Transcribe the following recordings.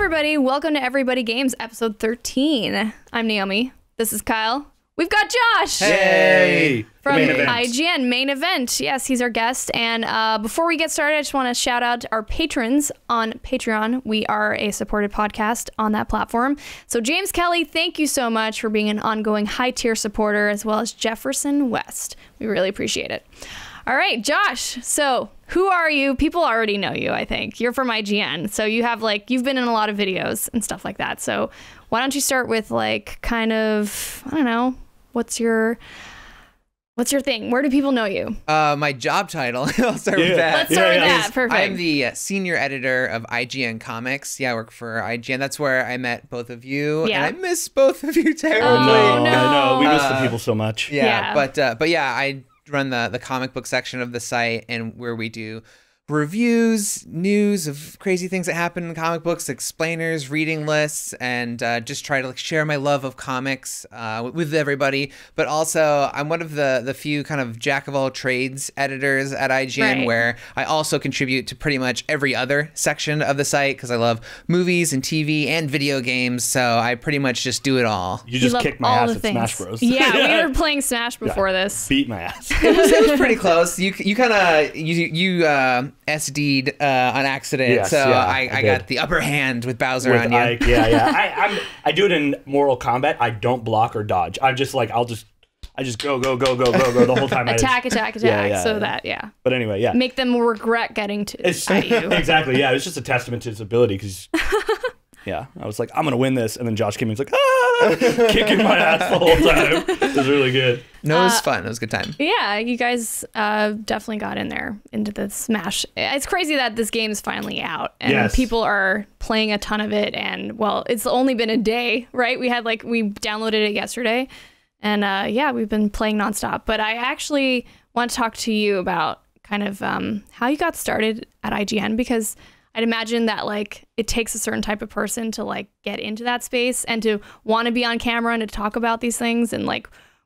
everybody. Welcome to Everybody Games, episode 13. I'm Naomi. This is Kyle. We've got Josh. Hey! From Main event. IGN, Main Event. Yes, he's our guest. And before we get started, I just want to shout out our patrons on Patreon. We are a supported podcast on that platform. So James Kelly, thank you so much for being an ongoing high-tier supporter, as well as Jefferson West. We really appreciate it. All right, Josh. So who are you? People already know you, I think. You're from IGN. So you have you've been in a lot of videos and stuff like that. So why don't you start with kind of, I don't know, what's your thing? Where do people know you? My job title. I'll start with that. Let's start with that. Perfect. I'm the senior editor of IGN Comics. Yeah, I work for IGN. That's where I met both of you. Yeah. And I miss both of you terribly. Oh, no. I know. We miss the people so much. Yeah. But yeah, I run the comic book section of the site, and where we do reviews, news of crazy things that happen in comic books, explainers, reading lists, and just try to share my love of comics with everybody. But also, I'm one of the few kind of jack of all trades editors at IGN, where I also contribute to pretty much every other section of the site because I love movies and TV and video games. So I pretty much just do it all. You just kicked my ass at Smash Bros. Yeah, we were playing Smash before this. Beat my ass. It was pretty close. You kind of SD'd on accident, Yes, so yeah, I got the upper hand with Bowser With on you. Ike, yeah. I do it in Mortal Kombat. I don't block or dodge. I'm just I just go the whole time. Attack. Yeah. But anyway, yeah. Make them regret getting at you. Exactly, yeah. It's just a testament to his ability because, yeah, I was like, I'm going to win this. And then Josh came in and was like, kicking my ass the whole time. It was really good. No, it was fun. It was a good time. Yeah, you guys definitely got in there into the Smash. It's crazy that this game is finally out and people are playing a ton of it. And well, it's only been a day, right? We downloaded it yesterday, and yeah, we've been playing nonstop. But I actually want to talk to you about kind of how you got started at IGN, because I'd imagine that it takes a certain type of person to get into that space and to want to be on camera and to talk about these things. And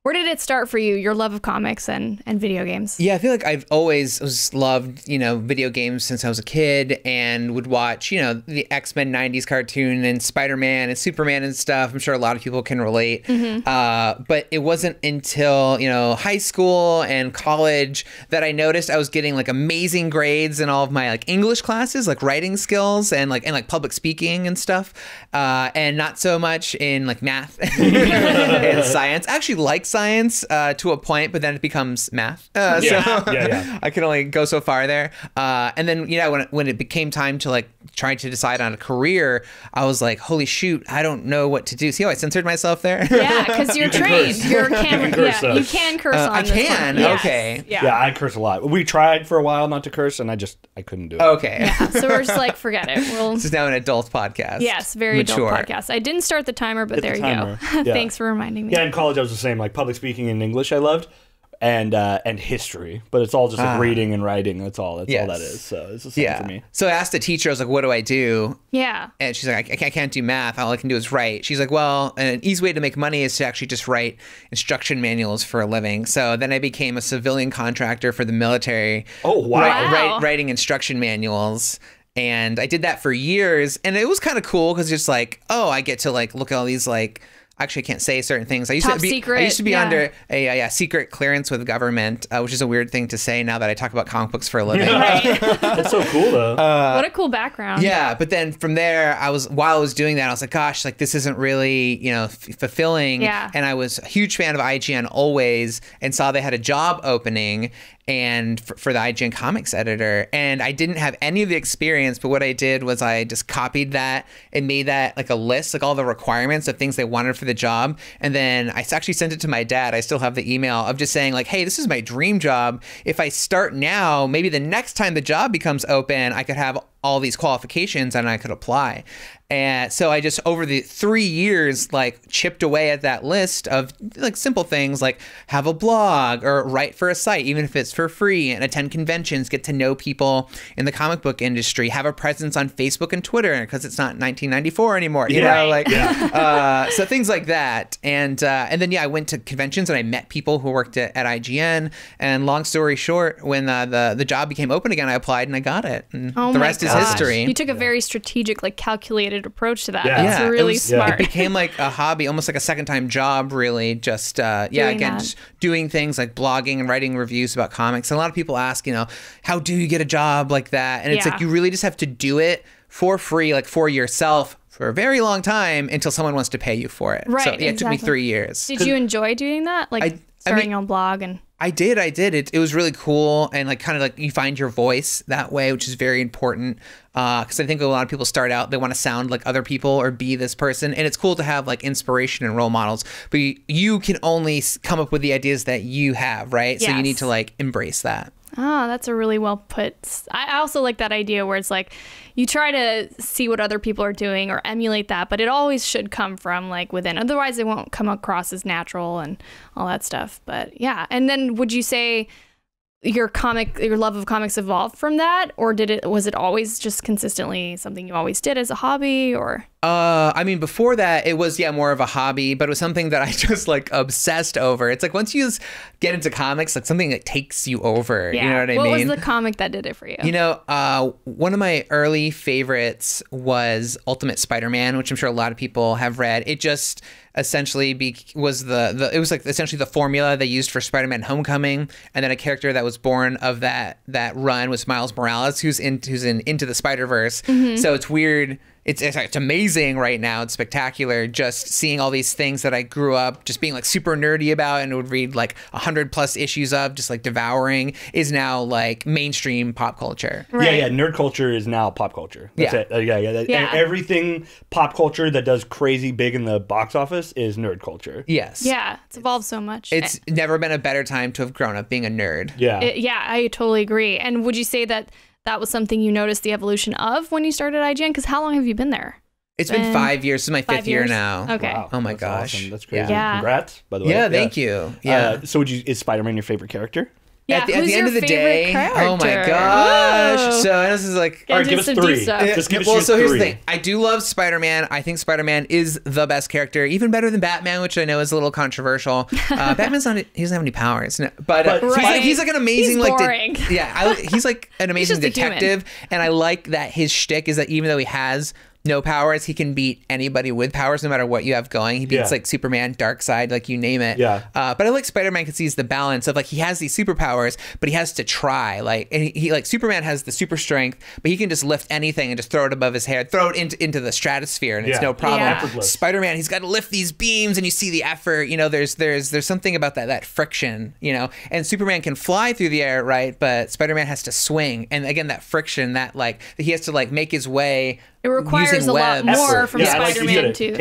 where did it start for you, your love of comics and video games? Yeah, I feel like I've always loved, video games since I was a kid, and would watch, the X-Men 90s cartoon and Spider-Man and Superman and stuff. I'm sure a lot of people can relate. But it wasn't until, high school and college that I noticed I was getting amazing grades in all of my English classes, writing skills and public speaking and stuff. And not so much in math and science. I actually like science to a point, but then it becomes math. I can only go so far there. And then when it became time to trying to decide on a career, I was like, holy shoot, I don't know what to do. See how I censored myself there? Yeah, because you're trained. You're camera. You can curse on I this can. Yes. Okay. Yeah, I curse a lot. We tried for a while not to curse, and I couldn't do it. Okay. Yeah, so we're just forget it. This is now an adult podcast. Yes, very mature adult podcast. I didn't start the timer, but there you go. Yeah. Thanks for reminding me. Yeah, in college I was the same. Public speaking and English I loved, and history, but it's all just reading and writing. That's all that is. So it's the same for me. So I asked the teacher, I was like, what do I do? Yeah. And she's like, I can't do math. All I can do is write. She's like, well, an easy way to make money is to actually just write instruction manuals for a living. So then I became a civilian contractor for the military. Oh, wow. Writing instruction manuals. And I did that for years, and it was kind of cool because just I get to look at all these actually, I can't say certain things. I used to be under a secret clearance with the government, which is a weird thing to say now that I talk about comic books for a living. That's so cool, though. What a cool background. Yeah, but then from there, while I was doing that, I was like, gosh, this isn't really, fulfilling. Yeah. And I was a huge fan of IGN always, and saw they had a job opening and for the IGN Comics editor, and I didn't have any of the experience, but what I did was I just copied that and made that a list, all the requirements of things they wanted for the job, and then I actually sent it to my dad. I still have the email of just saying hey, this is my dream job. If I start now, maybe the next time the job becomes open, I could have all these qualifications and I could apply. And so I just, over the 3 years, chipped away at that list of simple things like have a blog or write for a site, even if it's for free, and attend conventions, get to know people in the comic book industry, have a presence on Facebook and Twitter because it's not 1994 anymore, so things like that. And then, I went to conventions and I met people who worked at IGN. And long story short, when the job became open again, I applied and I got it. And the rest is history. You took a very strategic, like calculated approach to that. Yeah. That's Yeah, really smart. It became like a hobby, almost like a second-time job, really. Just just doing things like blogging and writing reviews about comics. And a lot of people ask, how do you get a job like that? And it's like you really just have to do it for free, like for yourself, for a very long time until someone wants to pay you for it. Right. So it took me 3 years. Did you enjoy doing that? Like starting your own blog and. I did. It was really cool, and like kind of like you find your voice that way, which is very important. Because I think a lot of people start out, they want to sound like other people or be this person, and it's cool to have like inspiration and role models. But you can only come up with the ideas that you have, right? Yes. So you need to like embrace that. Oh, that's a really well put. I also like that idea where it's like you try to see what other people are doing or emulate that, but it always should come from like within. Otherwise, it won't come across as natural and all that stuff. But yeah. And then would you say your love of comics evolved from that, or was it always just consistently something you always did as a hobby, or? I mean, before that, it was, more of a hobby, but it was something that I just like obsessed over. It's like once you get into comics, like something that takes you over, you know what I mean? What was the comic that did it for you? One of my early favorites was Ultimate Spider-Man, which I'm sure a lot of people have read. It just essentially was it was like essentially the formula they used for Spider-Man Homecoming, and then a character that was born of that run was Miles Morales, who's in Into the Spider-Verse. Mm-hmm. So it's weird. It's amazing right now. It's spectacular. Just seeing all these things that I grew up just being like super nerdy about and would read like 100+ issues of, just like devouring, is now like mainstream pop culture. Right. Yeah. Nerd culture is now pop culture. That's it. Yeah. Everything pop culture that does crazy big in the box office is nerd culture. Yes. Yeah. It's evolved so much. It's never been a better time to have grown up being a nerd. Yeah. I totally agree. And would you say that was something you noticed the evolution of when you started IGN? Because how long have you been there? It's been 5 years. This is my 5th year now. Okay. Wow, oh my that's gosh. Awesome. That's crazy. Yeah. Congrats, by the way. Yeah, thank you. Yeah. So is Spider-Man your favorite character? Yeah, at the end of the day, character? oh my gosh. Whoa. So this is like, all right, give us 3. Just give us so here's 3. the thing. I do love Spider-Man. I think Spider-Man is the best character, even better than Batman, which I know is a little controversial. Batman's he doesn't have any powers, but he's like an amazing he's boring. he's like an amazing detective, and I like that his shtick is that even though he has no powers, he can beat anybody with powers no matter what you have going. He beats like Superman, Darkseid, like you name it. Yeah. But I like Spider-Man because he's the balance of like he has these superpowers, but he has to try. Like, and he like Superman has the super strength, but he can just lift anything and just throw it above his head, throw it into the stratosphere, and it's no problem. Yeah. Spider-Man, he's got to lift these beams, and you see the effort. There's something about that friction. And Superman can fly through the air, right? But Spider-Man has to swing, and again that friction, that like he has to like make his way. It requires a lot more from Spider-Man too.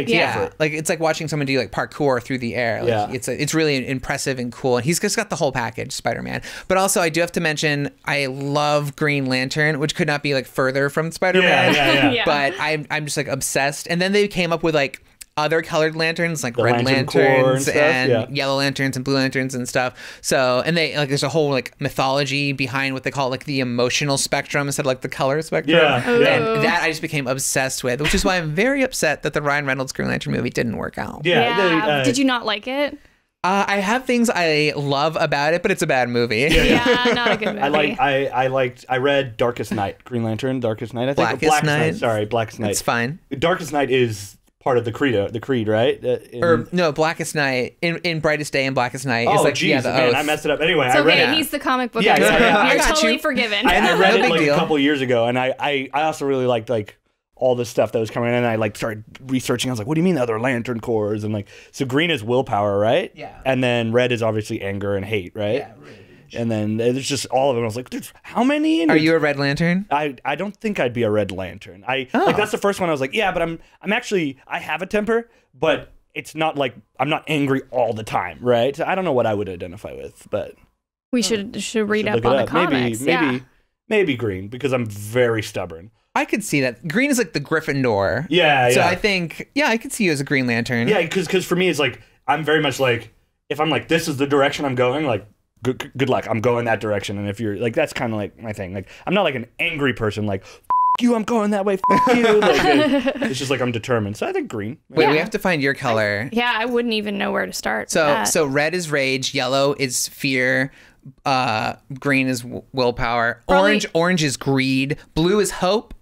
Like it's like watching someone do like parkour through the air. Like it's really impressive and cool. And he's just got the whole package, Spider-Man. But also I do have to mention I love Green Lantern, which could not be like further from Spider-Man. Yeah. But I'm just like obsessed. And then they came up with like other colored lanterns, like red Lantern lanterns and yellow lanterns and blue lanterns and stuff. So, and they like there's a whole like mythology behind what they call like the emotional spectrum instead of like the color spectrum. And that I just became obsessed with, which is why I'm very upset that the Ryan Reynolds Green Lantern movie didn't work out. Did you not like it? I have things I love about it, but it's a bad movie. Yeah, not a good movie. I read Darkest Night, Green Lantern, Darkest Night. I think Blackest Night. Sorry, Blackest Night. It's fine. Darkest Night is part of the creed, right? No, Blackest Night in Brightest Day and Blackest Night is like geez, man, I messed it up. Anyway, it's I read it. He's the comic book expert. You're totally forgiven. I read it like a couple years ago, and I also really liked like all the stuff that was coming in, and I like started researching. I was like, what do you mean the other Lantern cores? And like, so green is willpower, right? Yeah. And then red is obviously anger and hate, right? Yeah. Really. And then there's just all of them. I was like, "There's how many?" Are you a Red Lantern? I don't think I'd be a Red Lantern. Like that's the first one. I was like, yeah, but I'm actually I have a temper, but it's not like I'm not angry all the time, right? So I don't know what I would identify with, but we should read up on the comics. Maybe green because I'm very stubborn. I could see that. Green is like the Gryffindor. Yeah. So I think I could see you as a Green Lantern. Yeah, because for me it's like I'm very much like if I'm like this is the direction I'm going, like. Good luck. I'm going that direction, and if you're like, that's kind of like my thing. Like, I'm not like an angry person. Like, F you, I'm going that way. F you. Like, it's just like I'm determined. So I think green. Wait, we have to find your color. I wouldn't even know where to start. So red is rage, yellow is fear, green is willpower, orange is greed, blue is hope.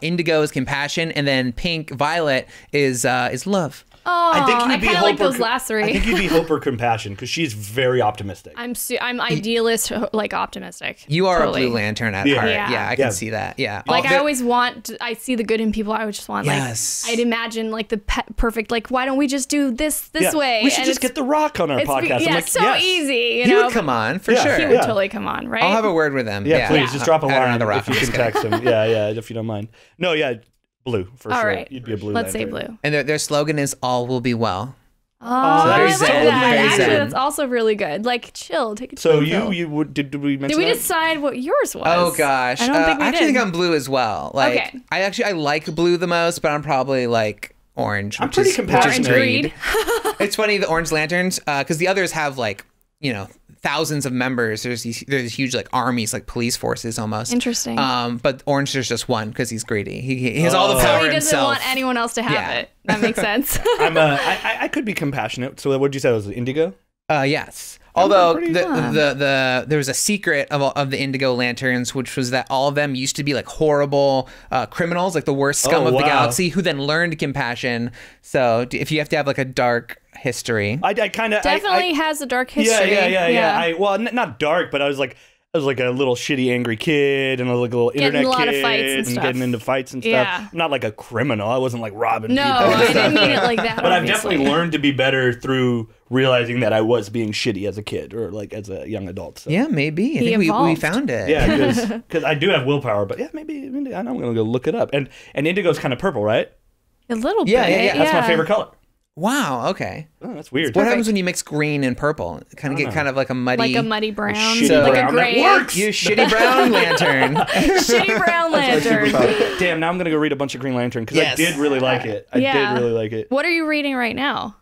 Indigo is compassion, and then pink, violet is love. Oh, I kind of like those last three. I think you'd be hope or compassion because she's very optimistic. I'm idealist, like optimistic. You are a Blue Lantern at heart. Yeah. Yeah, I can see that. Yeah. Like I see the good in people. I would just want I'd imagine like the perfect, like, why don't we just do this way? We should just get The Rock on our podcast. Yeah, like, so easy. He would come on for sure. He would totally come on, right? I'll have a word with him. Yeah, please just drop a line if you can text him. Yeah, if you don't mind. No, blue for sure. Right. You'd be a blue. Let's Lantern. say blue. And their slogan is "All will be well." Oh, I like that. Actually, zen. that's also really good. Like, chill, take a So chill. did we mention? Did we that? decide what yours was? Oh gosh, I don't think we I actually did. think I'm blue as well. Like, Okay. I like blue the most, but I'm probably like orange. I'm pretty compassionate. Orange greed. It's funny, the Orange Lanterns, because the others have like, thousands of members. There's these huge like armies, like police forces almost. Interesting. But Orange, there's just one because he's greedy. He has all the power So he doesn't himself. want anyone else to have it. That makes sense. I could be compassionate. So what did you say? It was Indigo? Yes. Although pretty there was a secret of the Indigo Lanterns, which was that all of them used to be like horrible criminals, like the worst scum of the galaxy, who then learned compassion. So if you have to have like a dark history, I kind of definitely has a dark history. Yeah. Well, not dark, but I was like a little shitty, angry kid, and like a little internet a lot kid, of fights and stuff. getting into fights and stuff. Yeah. I'm not like a criminal. I wasn't like robbing No, people. I didn't mean it like that. But I've definitely learned to be better through realizing that I was being shitty as a kid or like as a young adult. So. yeah, maybe. I think we found it. Yeah, because I do have willpower, but maybe I know I'm gonna go look it up. And Indigo's kind of purple, right? A little bit. Yeah. That's my favorite color. Wow. Okay. Oh, that's weird. What happens when you mix green and purple? Kind of like a muddy, brown, shitty like brown. a gray. That works. You shitty brown lantern. Shitty brown lantern. Damn, now I'm gonna go read a bunch of Green Lantern because I did really like it. I did really like it. What are you reading right now?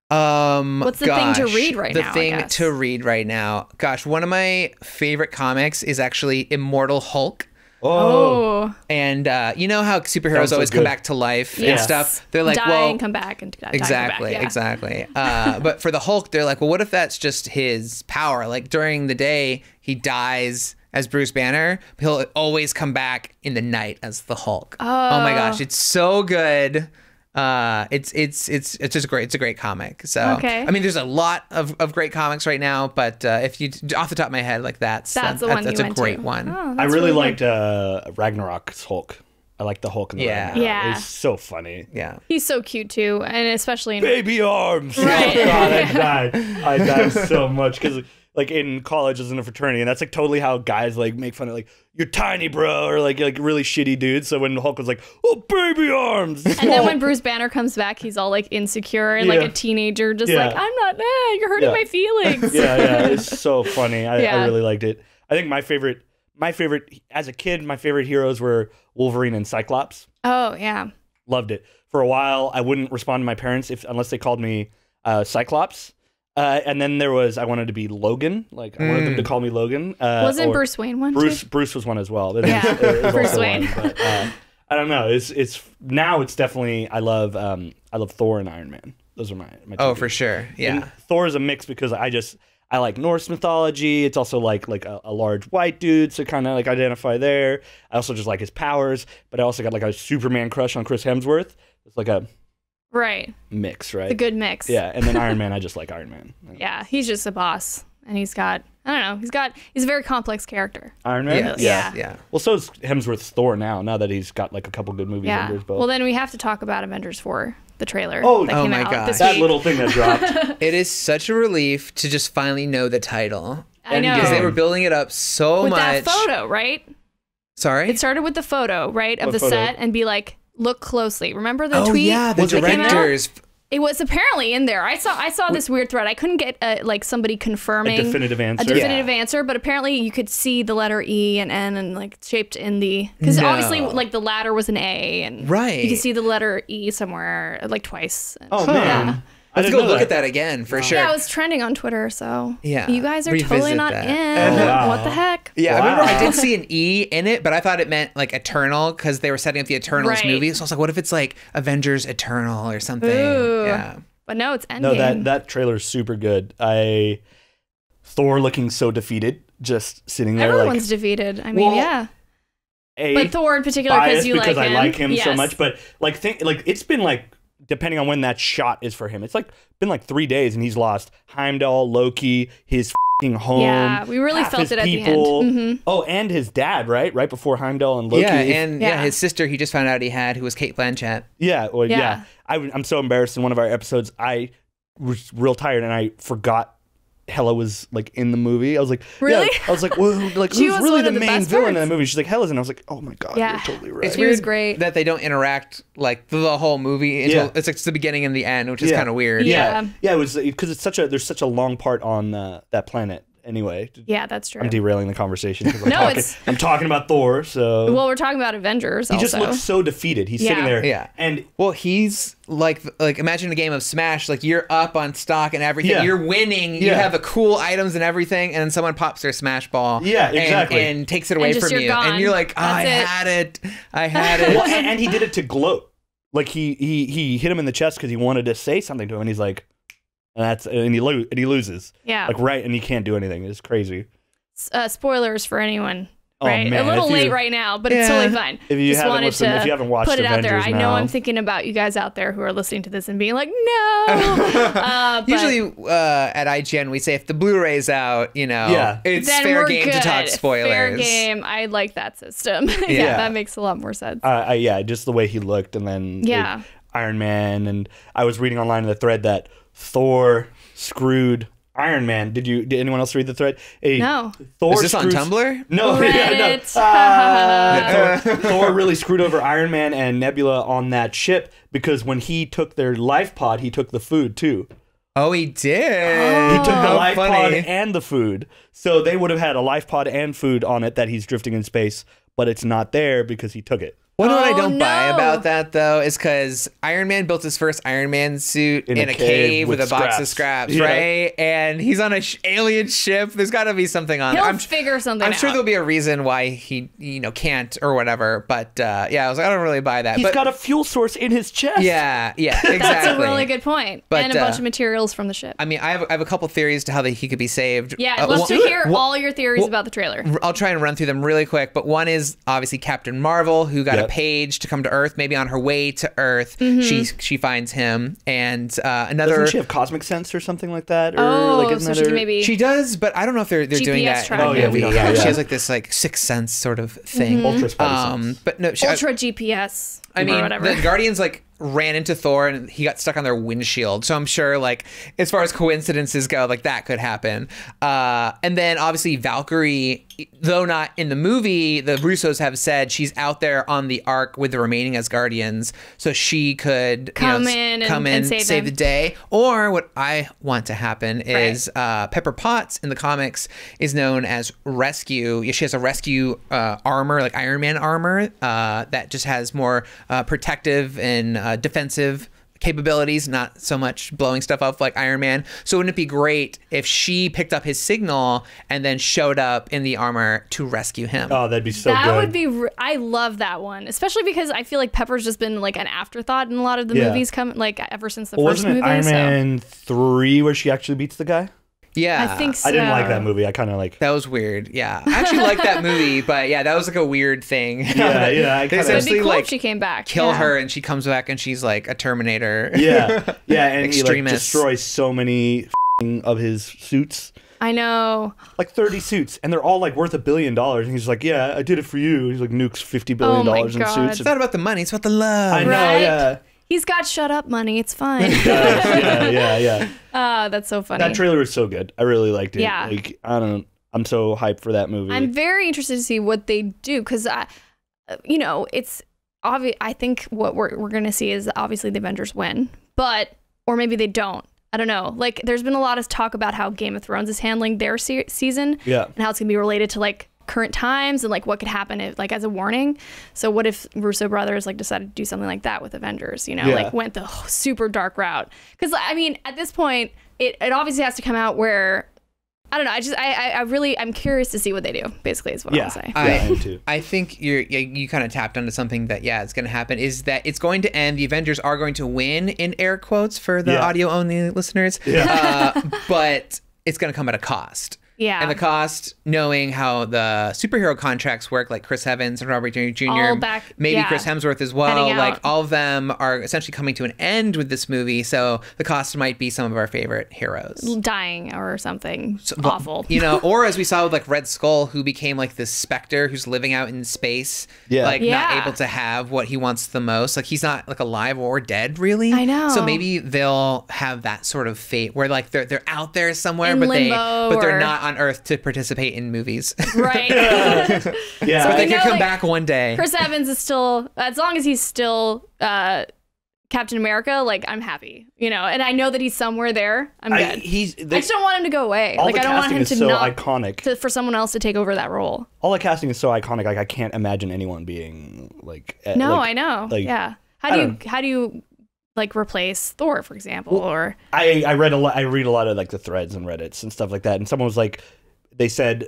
What's the thing to read right now? The thing to read right now. Gosh, one of my favorite comics is actually Immortal Hulk. Oh. And you know how superheroes always come back to life and stuff? They're like, die and come back and die exactly, and come back, exactly. But for the Hulk, they're like, well, what if that's just his power? Like during the day, he dies as Bruce Banner, but he'll always come back in the night as the Hulk. Oh my gosh, it's so good. It's just great. It's a great comic. So I mean, there's a lot of great comics right now, but if you off the top of my head, like that's the one that's you a went great to. one. Oh, I really liked Ragnarok's Hulk. I like the Hulk in the Yeah. Ragnarok. Yeah. It's so funny. Yeah. He's so cute too, and especially in Baby arms. Right. Oh, God, I died so much because like in college I was in a fraternity, and that's like totally how guys like make fun of like you're tiny, bro, or like really shitty dudes. So when Hulk was like, oh, baby arms, and then when Bruce Banner comes back, he's all like insecure and like a teenager, just like I'm not mad, you're hurting my feelings. yeah, it's so funny. I really liked it. I think my favorite as a kid, my favorite heroes were Wolverine and Cyclops. Oh yeah, loved it. For a while, I wouldn't respond to my parents unless they called me Cyclops. And then I wanted to be Logan. Like I wanted them to call me Logan. Wasn't Bruce Wayne one? Bruce was one as well. Bruce Wayne. But, I don't know. It's now it's definitely I love Thor and Iron Man. Those are my Oh, for sure. Yeah. And Thor is a mix because I like Norse mythology. It's also like a large white dude, so kind of like identify there. I also just like his powers, but I also got like a Superman crush on Chris Hemsworth. It's like a mix, right? The good mix. Yeah, and then Iron Man, I just like Iron Man. Yeah, he's just a boss, and he's got he's a very complex character. Iron Man. Yeah. Well, so is Hemsworth's Thor now that he's got like a couple good movies under his belt. Well, then we have to talk about Avengers 4, the trailer. Oh that came my out God. this that week. little thing that dropped. It is such a relief to just finally know the title. I know. Because they were building it up so with much. that photo, right? Sorry? It started with the photo, right, of What the photo? set, and be like, look closely. Remember the Oh tweet? yeah, the Was it right now? directors. It was apparently in there. I saw this weird thread. I couldn't get like somebody confirming A definitive answer. a definitive answer, but apparently you could see the letter E and N and like shaped in the because obviously like the ladder was an A and Right. you can see the letter E somewhere like twice. Oh man. Yeah. I Let's didn't go know look that. at that again for sure. Yeah, it was trending on Twitter, so Yeah, you guys are revisit totally not that. in. Oh, wow. What the heck? Yeah, I Wow. remember I did see an E in it, but I thought it meant like Eternal because they were setting up the Eternals Right. movie. So I was like, what if it's like Avengers Eternal or something? Ooh. Yeah. But no, it's Endgame. No, that trailer is super good. Thor looking so defeated, just sitting there Everyone's defeated. I mean, Well, yeah. but Thor in particular because you like him. I like him yes. so much. But like it's been like, depending on when that shot is for him, it's like been like 3 days and he's lost Heimdall, Loki, his home. Yeah, we really felt it at the end. Mm-hmm. Oh, and his dad, right before Heimdall and Loki. Yeah, and his sister he just found out he had, who was Cate Blanchett. Yeah, well, yeah. I'm so embarrassed. In one of our episodes, I was real tired and I forgot Hela was like in the movie. I was like, really? Yeah. I was like, well, like who's really the main villain in the movie? She's like, Hela's, and I was like, oh my god, you're totally right. It's weird was great that they don't interact like the whole movie until it's like the beginning and the end, which is kind of weird. Yeah, it was because there's such a long part on that planet. Anyway, yeah, that's true. I'm derailing the conversation because I'm talking about Thor. So well, we're talking about Avengers. He just looks so defeated. He's sitting there, and well, he's like imagine a game of Smash. Like you're up on stock and everything. Yeah. You're winning. You have the cool items and everything, and then someone pops their Smash ball. Yeah, exactly, and takes it away from you, gone. and you're like, oh, I had it. Well, and he did it to gloat. Like he hit him in the chest because he wanted to say something to him, and he's like. And he loses. Yeah. Like and he can't do anything. It's crazy. Spoilers for anyone. Oh, right. Man. A little late right now, but it's totally fine. If you haven't watched put it Avengers out there. I know now. I'm thinking about you guys out there who are listening to this and being like, no. Usually at IGN we say if the Blu-ray's out, it's then fair we're game good. to talk spoilers. Fair game. I like that system. That makes a lot more sense. Just the way he looked, and then Iron Man, and I was reading online in the thread that Thor screwed Iron Man. Did anyone else read the thread? No. Is this on Tumblr? No. Thor really screwed over Iron Man and Nebula on that ship because when he took their life pod, he took the food too. Oh, he did. He took the life pod and the food. So they would have had a life pod and food on it that he's drifting in space, but it's not there because he took it. What I don't buy about that, though, is because Iron Man built his first Iron Man suit in a cave with a box of scraps, right? And he's on an alien ship. There's got to be something on it. He'll figure something out. I'm sure there'll be a reason why he, can't or whatever. But I was like, I don't really buy that. He's got a fuel source in his chest. Yeah, exactly. That's a really good point. But, and a bunch of materials from the ship. I mean, I have a couple theories to how he could be saved. Yeah, I'd love to hear all your theories about the trailer. I'll try and run through them really quick. But one is obviously Captain Marvel, who got a page to come to Earth, maybe on her way to Earth, she finds him, and another. Doesn't she have cosmic sense or something like that? Or so she can maybe. She does, but I don't know if they're doing that. We don't know. She has like this sixth sense sort of thing. Ultra spidey sense. But no, Ultra GPS. I mean, whatever. The Guardians ran into Thor and he got stuck on their windshield. So I'm sure as far as coincidences go, that could happen. And then obviously Valkyrie, though not in the movie, the Russos have said she's out there on the Ark with the remaining Asgardians, so she could come in and save the day. Or what I want to happen is Pepper Potts in the comics is known as Rescue. She has a rescue armor, like Iron Man armor, that just has more protective and defensive capabilities, not so much blowing stuff up like Iron Man. So wouldn't it be great if she picked up his signal and then showed up in the armor to rescue him? Oh, that'd be so good. That would be. I love that one, especially because I feel like Pepper's just been an afterthought in a lot of the movies ever since the first movie. Wasn't it Iron Man 3 where she actually beats the guy? Yeah, I think so. I didn't like that movie. I kind of that was weird. Yeah, I actually liked that movie, but that was a weird thing. Yeah. It'd be cool if she came back. Kill her, and she comes back, and she's like a Terminator. Yeah, and extremist. He destroys so many of his suits. I know. 30 suits, and they're all worth $1 billion. And he's like, "Yeah, I did it for you." He's nukes $50 billion in suits. It's not about the money; it's about the love. I know. Right? Yeah. He's got shut up money. It's fine. Yeah. That's so funny. That trailer was so good. I really liked it. Yeah. I'm so hyped for that movie. I'm very interested to see what they do because, it's obvious. I think what we're going to see is obviously the Avengers win, or maybe they don't. I don't know. There's been a lot of talk about how Game of Thrones is handling their season. Yeah. And how it's going to be related to current times and what could happen if as a warning. So what if Russo brothers decided to do something like that with Avengers, went the super dark route? Because at this point it obviously has to come out where I don't know. I'm curious to see what they do, basically, is what I want to say. I am too. I think you kind of tapped onto something that it's going to happen, is that it's going to end. The Avengers are going to win, in air quotes for the audio only listeners. But it's going to come at a cost. Yeah. And the cost, knowing how the superhero contracts work, like Chris Evans and Robert Downey Jr., All back, maybe yeah. Chris Hemsworth as well, Heading like out. all of them are essentially coming to an end with this movie. So the cost might be some of our favorite heroes Dying or something awful. You know, or as we saw with like Red Skull, who became like this specter who's living out in space, like not able to have what he wants the most. Like he's not like alive or dead, really. I know. So maybe they'll have that sort of fate where like they're out there somewhere, In but limbo they're or- not on Earth to participate in movies. Right. Yeah. But they we can know, come like, back one day. Chris Evans is still, as long as he's still Captain America, like I'm happy, you know, and I know that he's somewhere there. I'm good. I just don't want him to go away. All Like the I don't want casting him is to so not iconic. for someone else to take over that role. All the casting is so iconic. Like I can't imagine anyone being like. No, like, I know. like, Yeah. How do you like replace Thor, for example? Or I read a lot. I read a lot of like the threads and Reddits and stuff like that. And someone was like, they said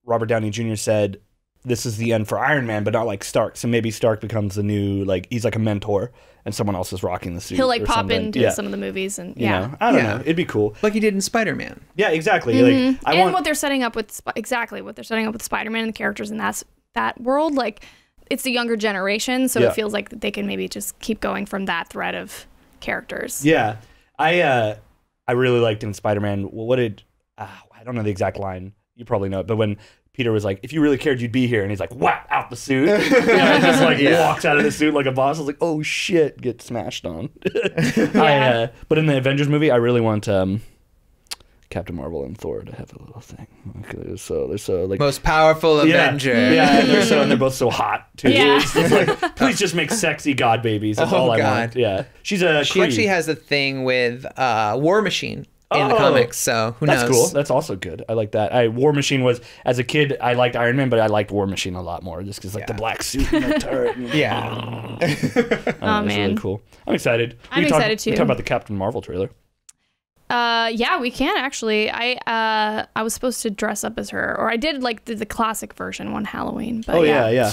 Robert Downey Jr. said this is the end for Iron Man, but not like Stark. So maybe Stark becomes the new, like he's like a mentor, and someone else is rocking the suit. he'll like or pop something. into some of the movies and You know? I don't know. It'd be cool. Like he did in Spider-Man. Yeah, exactly. Like what they're setting up with Spider-Man and the characters in that world, like it's the younger generation, so it feels like they can maybe just keep going from that thread of characters. Yeah, I really liked in Spider-Man. What did I don't know the exact line. You probably know it, but when Peter was like, "If you really cared, you'd be here," and he's like, "Whap!" out the suit, and just like walks out of the suit like a boss. I was like, "Oh shit!" Get smashed on. But in the Avengers movie, I really want Captain Marvel and Thor to have a little thing. They're so like Most powerful Avenger. Yeah, and they're both so hot too. Yeah. It's just like, please just make sexy god babies. That's all I want. Yeah, she actually has a thing with War Machine in the comics, so who knows? That's cool. That's also good. I like that. War Machine was, as a kid, I liked Iron Man, but I liked War Machine a lot more just because like the black suit and the turret. And, Oh man, really cool. I'm excited. I'm excited too. We talk about the Captain Marvel trailer. Yeah, we can actually. I was supposed to dress up as her, or I did like the classic version one Halloween. But yeah.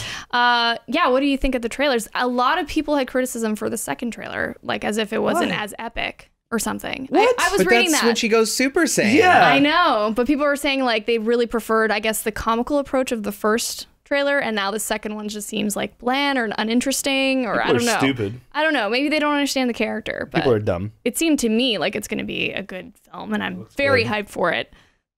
What do you think of the trailers? A lot of people had criticism for the second trailer, like as if it wasn't as epic or something. What? I was reading that's that when she goes Super Saiyan. Yeah. I know, but people were saying like they really preferred, I guess, the comical approach of the first trailer, and now the second one just seems like bland or uninteresting, or I don't know. Stupid. I don't know. Maybe they don't understand the character, but People are dumb. it seemed to me like it's going to be a good film, and I'm very hyped for it.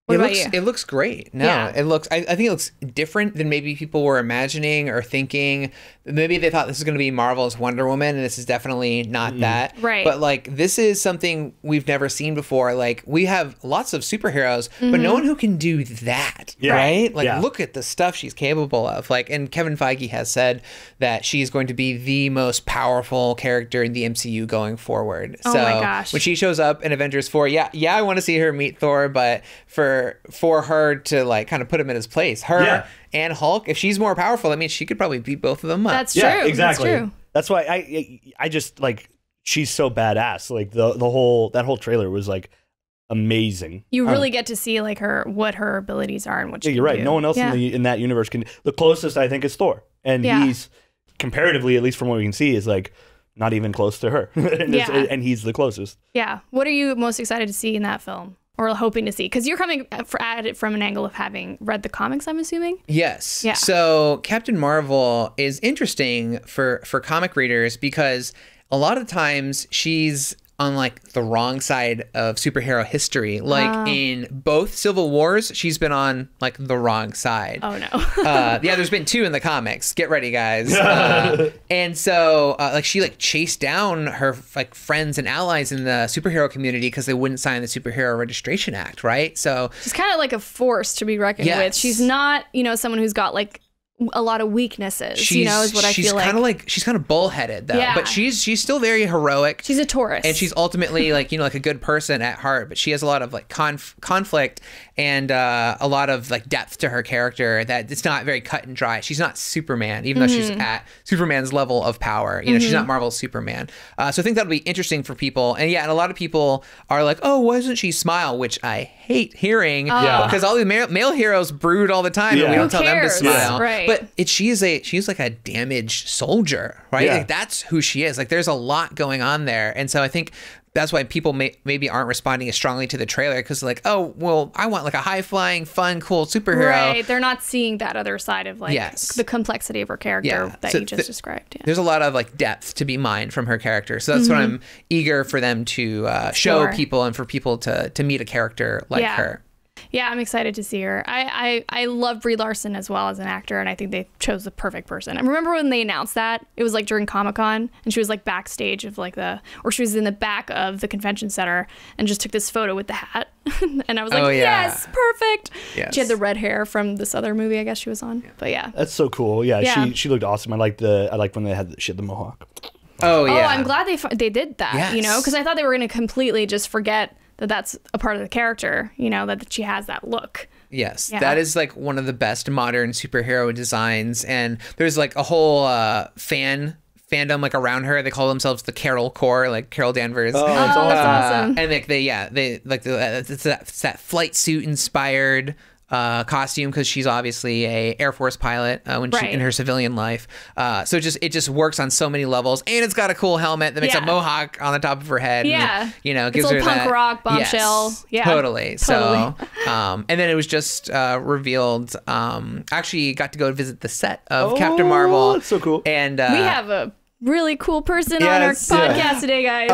What about you? It looks great. No, Yeah. it looks. I think it looks different than maybe people were imagining or thinking. Maybe they thought this was going to be Marvel's Wonder Woman, and this is definitely not that. Right. But like, this is something we've never seen before. Like, we have lots of superheroes, but no one who can do that. Yeah. Right. Like, Yeah. look at the stuff she's capable of. Like, and Kevin Feige has said that she's going to be the most powerful character in the MCU going forward. Oh so my gosh. when she shows up in Avengers 4, yeah, I want to see her meet Thor, but for her to like kind of put him in his place, and Hulk, if she's more powerful, that means she could probably beat both of them up. That's Yeah, true. exactly. That's true. That's why I just like, she's so badass. Like that whole trailer was like amazing. You really get to see like what her abilities are and what she Yeah, you're can right. do. No one else in that universe can. The closest I think is Thor, and he's comparatively, at least from what we can see, is like not even close to her. And he's the closest. Yeah. What are you most excited to see in that film, or hoping to see? Because you're coming at it from an angle of having read the comics, I'm assuming. Yes. Yeah. So Captain Marvel is interesting for comic readers because a lot of times she's on like the wrong side of superhero history. Like in both Civil Wars, she's been on like the wrong side. Oh no. There's been 2 in the comics. Get ready, guys. And so like she like chased down her like friends and allies in the superhero community because they wouldn't sign the Superhero Registration Act, right? So She's kind of like a force to be reckoned with. She's not, someone who's got like a lot of weaknesses, is what I feel like. She's kind of bullheaded though, Yeah. but she's still very heroic. She's a Taurus. And she's ultimately like, like a good person at heart, but she has a lot of like conflict and a lot of like depth to her character that it's not very cut and dry. She's not Superman, even though she's at Superman's level of power. She's not Marvel's Superman. So I think that'll be interesting for people. And and a lot of people are like, oh, why doesn't she smile? Which I hate hearing because all the male heroes brood all the time and we don't tell them to smile. Right. But she's like a damaged soldier, right? Like that's who she is. Like there's a lot going on there. And so I think that's why people maybe aren't responding as strongly to the trailer, because like, oh, well, I want like a high-flying, fun, cool superhero. Right. They're not seeing that other side of like the complexity of her character that you just described. Yeah. There's a lot of like depth to be mined from her character. So that's what I'm eager for them to show people, and for people to meet a character like her. Yeah, I'm excited to see her. I love Brie Larson as well as an actor, and I think they chose the perfect person. I remember when they announced that, it was like during Comic-Con, and she was like backstage of like she was in the back of the convention center and just took this photo with the hat. And I was like, yes, perfect. Yes. She had the red hair from this other movie I guess she was on. But yeah. That's so cool. Yeah. She looked awesome. I like when they had the mohawk. Oh yeah. Oh, I'm glad they did that, you know, because I thought they were going to completely just forget that that's a part of the character, you know, that she has that look. Yes, that is like one of the best modern superhero designs, and there's like a whole fandom like around her. They call themselves the Carol Corps, like Carol Danvers. Oh, that's awesome. And like they like it's that flight suit inspired costume, because she's obviously a Air Force pilot when she in her civilian life. So it just works on so many levels, and it's got a cool helmet that makes a mohawk on the top of her head. Yeah, and, you know, it's gives her punk that rock bombshell. Yes, yeah, totally. So, and then it was just revealed. Actually, got to go visit the set of Captain Marvel. That's so cool. And we have a really cool person on our podcast today, guys.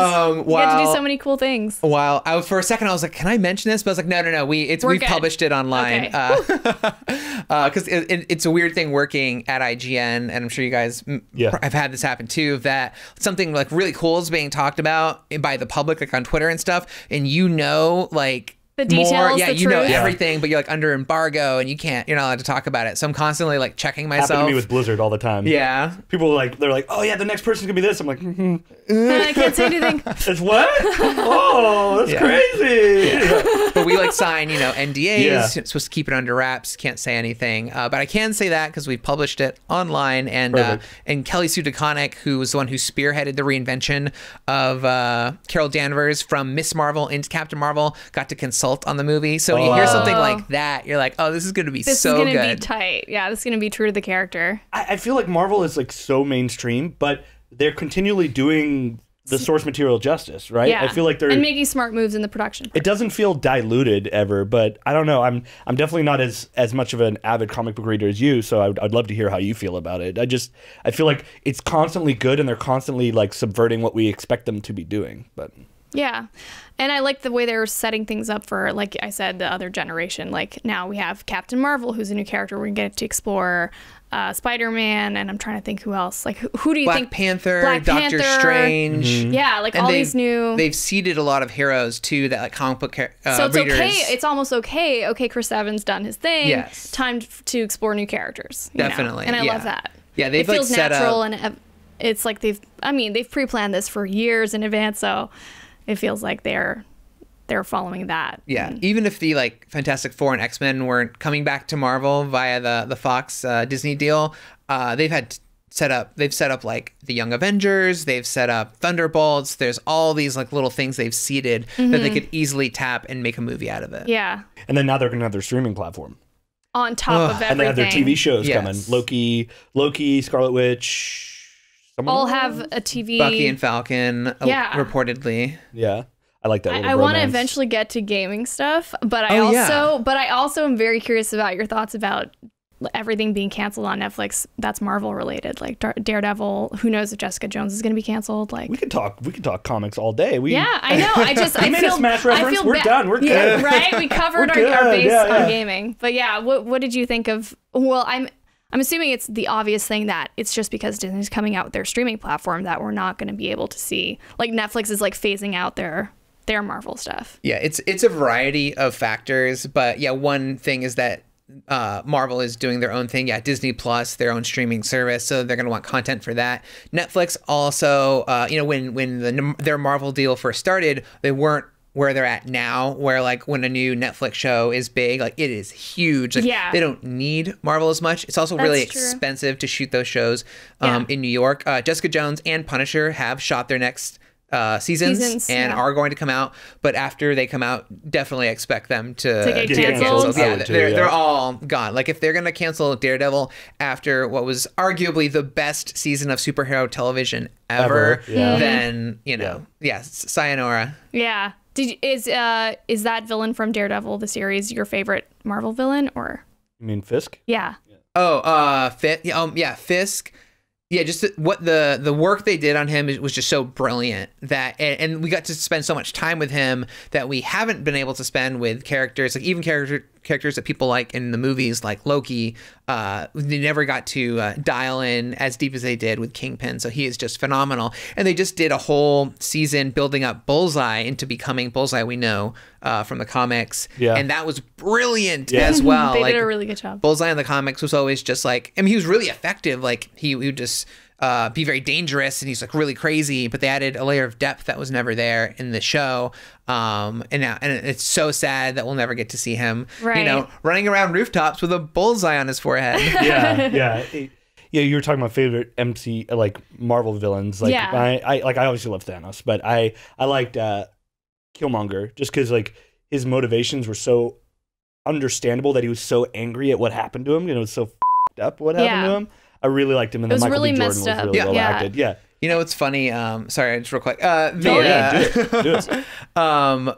We get to do so many cool things. Wow. For a second, I was like, can I mention this? But I was like, no. We've published it online. Because it's a weird thing working at IGN, and I'm sure you guys have had this happen too, that something like really cool is being talked about by the public, like on Twitter and stuff, and like the details, you know everything, but you're like under embargo and you're not allowed to talk about it. So I'm constantly like checking myself. Happened to me with Blizzard all the time. Yeah. People they're like, oh yeah, the next person's gonna be this. I'm like, I can't say anything. It's what? Oh, that's crazy. Yeah. But we like sign, NDAs. Supposed to keep it under wraps. Can't say anything. But I can say that because we published it online, and Kelly Sue DeConnick, who was the one who spearheaded the reinvention of Carol Danvers from Miss Marvel into Captain Marvel, got to consult on the movie. So when you hear something like that, you're like, oh, this is going to be so good. This is going to be tight. Yeah, this is going to be true to the character. I feel like Marvel is like so mainstream, but they're continually doing the source material justice, right? Yeah. I feel like they're making smart moves in the production. It doesn't feel diluted ever, but I don't know. I'm definitely not as much of an avid comic book reader as you, so I'd love to hear how you feel about it. I feel like it's constantly good, and they're constantly like subverting what we expect them to be doing, but. Yeah. And I like the way they're setting things up for, like I said, the other generation. Like now we have Captain Marvel, who's a new character we're going to get to explore, Spider-Man, and I'm trying to think who else. Like who do you think? Black Panther, Doctor Strange. Mm-hmm. Yeah, like all these new. They've seeded a lot of heroes too that like comic book so it's readers. okay. It's almost okay. Okay, Chris Evans done his thing. Yes. Time to explore new characters. Definitely. And I love that. Yeah, they've it feels like set natural, up. and it's like they've pre-planned this for years in advance, so. It feels like they're following that. Yeah, even if the like Fantastic Four and X-Men weren't coming back to Marvel via the Fox Disney deal, they've set up like the Young Avengers, they've set up Thunderbolts. There's all these like little things they've seeded that they could easily tap and make a movie out of it. Yeah. And then now they're gonna have their streaming platform. On top of everything. And they have their TV shows coming. Loki, Scarlet Witch. All have a TV. Bucky and Falcon, reportedly. Yeah, I like that. I want to eventually get to gaming stuff, but I also am very curious about your thoughts about everything being canceled on Netflix. That's Marvel related, like Daredevil. Who knows if Jessica Jones is going to be canceled? Like we could talk comics all day. I know. I feel Smash reference. We're done. We're good. Right? We covered our base on gaming. But yeah, what did you think of? Well, I'm assuming it's the obvious thing that it's just because Disney's coming out with their streaming platform that we're not going to be able to see. Like Netflix is like phasing out their Marvel stuff. Yeah, it's a variety of factors, but yeah, one thing is that Marvel is doing their own thing. Yeah, Disney Plus, their own streaming service, so they're going to want content for that. Netflix also, when their Marvel deal first started, they weren't where they're at now, where like when a new Netflix show is big, like it is huge. Like, they don't need Marvel as much. It's also really expensive to shoot those shows in New York. Jessica Jones and Punisher have shot their next seasons and are going to come out, but after they come out, definitely expect them to get canceled. Yeah, they're all gone. Like if they're going to cancel Daredevil after what was arguably the best season of superhero television ever. Then sayonara. Yeah. Is that villain from Daredevil the series your favorite Marvel villain, or? You mean Fisk? Yeah. Fisk. Yeah, just what the work they did on him was just so brilliant that, and we got to spend so much time with him that we haven't been able to spend with characters, like even characters that people like in the movies, like Loki. They never got to dial in as deep as they did with Kingpin, so he is just phenomenal. And they just did a whole season building up Bullseye into becoming Bullseye we know from the comics, and that was brilliant as well. They did a really good job. Bullseye in the comics was always just like, I mean, he was really effective. Like he would just be very dangerous, and he's like really crazy, but they added a layer of depth that was never there in the show. And it's so sad that we'll never get to see him, running around rooftops with a bullseye on his forehead. Yeah. You were talking about favorite Marvel villains. Like I obviously love Thanos, but I liked Killmonger just because like his motivations were so understandable, that he was so angry at what happened to him, and it was so f***ed up what happened to him. I really liked him, and then Michael B. Jordan was really well acted. Yeah. You know what's funny? Sorry, just real quick. Do it.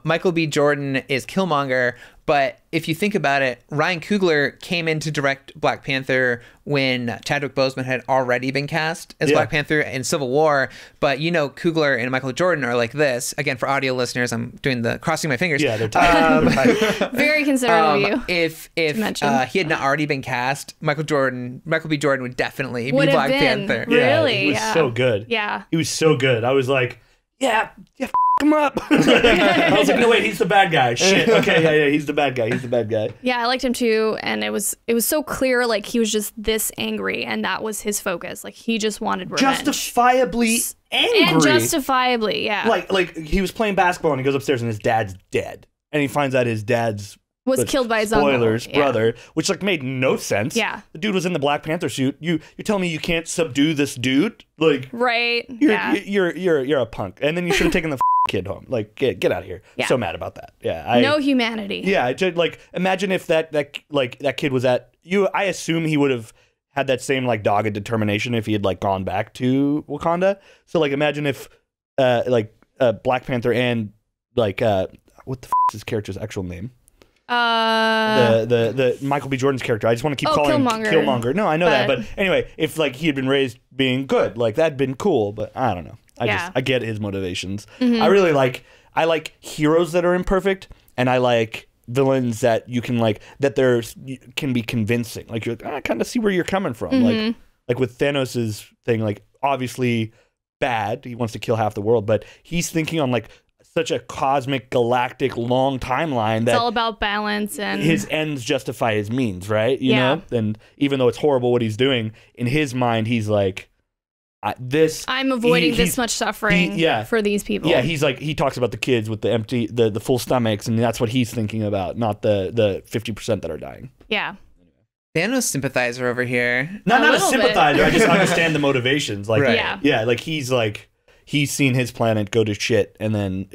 Michael B. Jordan is Killmonger, but if you think about it, Ryan Coogler came in to direct Black Panther when Chadwick Boseman had already been cast as Black Panther in Civil War. But Coogler and Michael Jordan are like this. Again, for audio listeners, I'm doing the crossing my fingers. Yeah, they're tight. Very considerate of you. If he had not already been cast, Michael B. Jordan would definitely be Black Panther. Really? He was so good. Yeah. He was so good. I was like, yeah, f him up. I was like, no, wait, he's the bad guy. Shit. Okay, yeah, he's the bad guy. Yeah, I liked him too, and it was so clear, like he was just this angry, and that was his focus. Like he just wanted revenge. Justifiably angry. And justifiably, yeah. Like he was playing basketball and he goes upstairs and his dad's dead, and he finds out his dad's was killed by his spoilers uncle. brother, which like made no sense. Yeah, the dude was in the Black Panther suit. You're telling me you can't subdue this dude? Like, right? You're a punk, and then you should have taken the kid home. Like, get out of here. Yeah. So mad about that. Yeah, no humanity. Yeah, like imagine if that kid was at you. I assume he would have had that same like dogged determination if he had like gone back to Wakanda. So like imagine if Black Panther and like what the is his character's actual name? The Michael B. Jordan's character. I just want to keep calling him Killmonger. No, I know that, but anyway, if like he had been raised being good, like that'd been cool. But I don't know. I get his motivations. I really like heroes that are imperfect, and I like villains that you can like that can be convincing. Like you're like, I kind of see where you're coming from. Like with Thanos's thing, like obviously bad. He wants to kill half the world, but he's thinking on like such a cosmic, galactic, long timeline that it's all about balance, and his ends justify his means, right? You know? And even though it's horrible what he's doing, in his mind, he's like, I'm avoiding this much suffering for these people. Yeah, he's like, he talks about the kids with the full stomachs, and that's what he's thinking about, not the 50% that are dying. Yeah. Thanos sympathizer over here. Not a sympathizer, I just understand the motivations. Like, like he's seen his planet go to shit, and then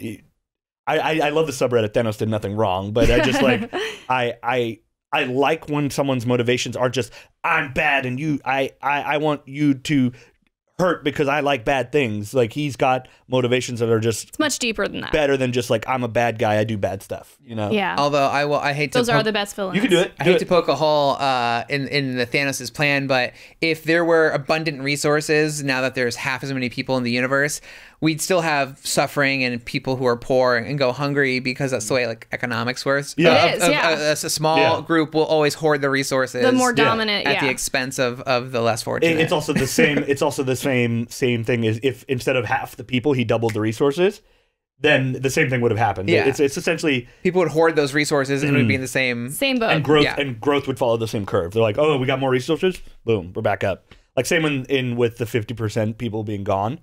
I love the subreddit Thanos did nothing wrong, but I just like I like when someone's motivations are just I'm bad and I want you to hurt because I like bad things. Like he's got motivations that are just it's much deeper than that. Better than just like I'm a bad guy, I do bad stuff, you know? Yeah. Although I hate to those are the best villains. You can do it. I hate to poke a hole in the Thanos' plan, but if there were abundant resources now that there's half as many people in the universe, we'd still have suffering and people who are poor and go hungry because that's the way like economics works. A small group will always hoard the resources. The more dominant, at the expense of the less fortunate. It's also the same. It's also the same thing as if instead of half the people he doubled the resources, then the same thing would have happened. Yeah. It's essentially people would hoard those resources and it would be in the same boat. And growth would follow the same curve. They're like, oh, we got more resources, boom, we're back up. Like same with the 50% people being gone.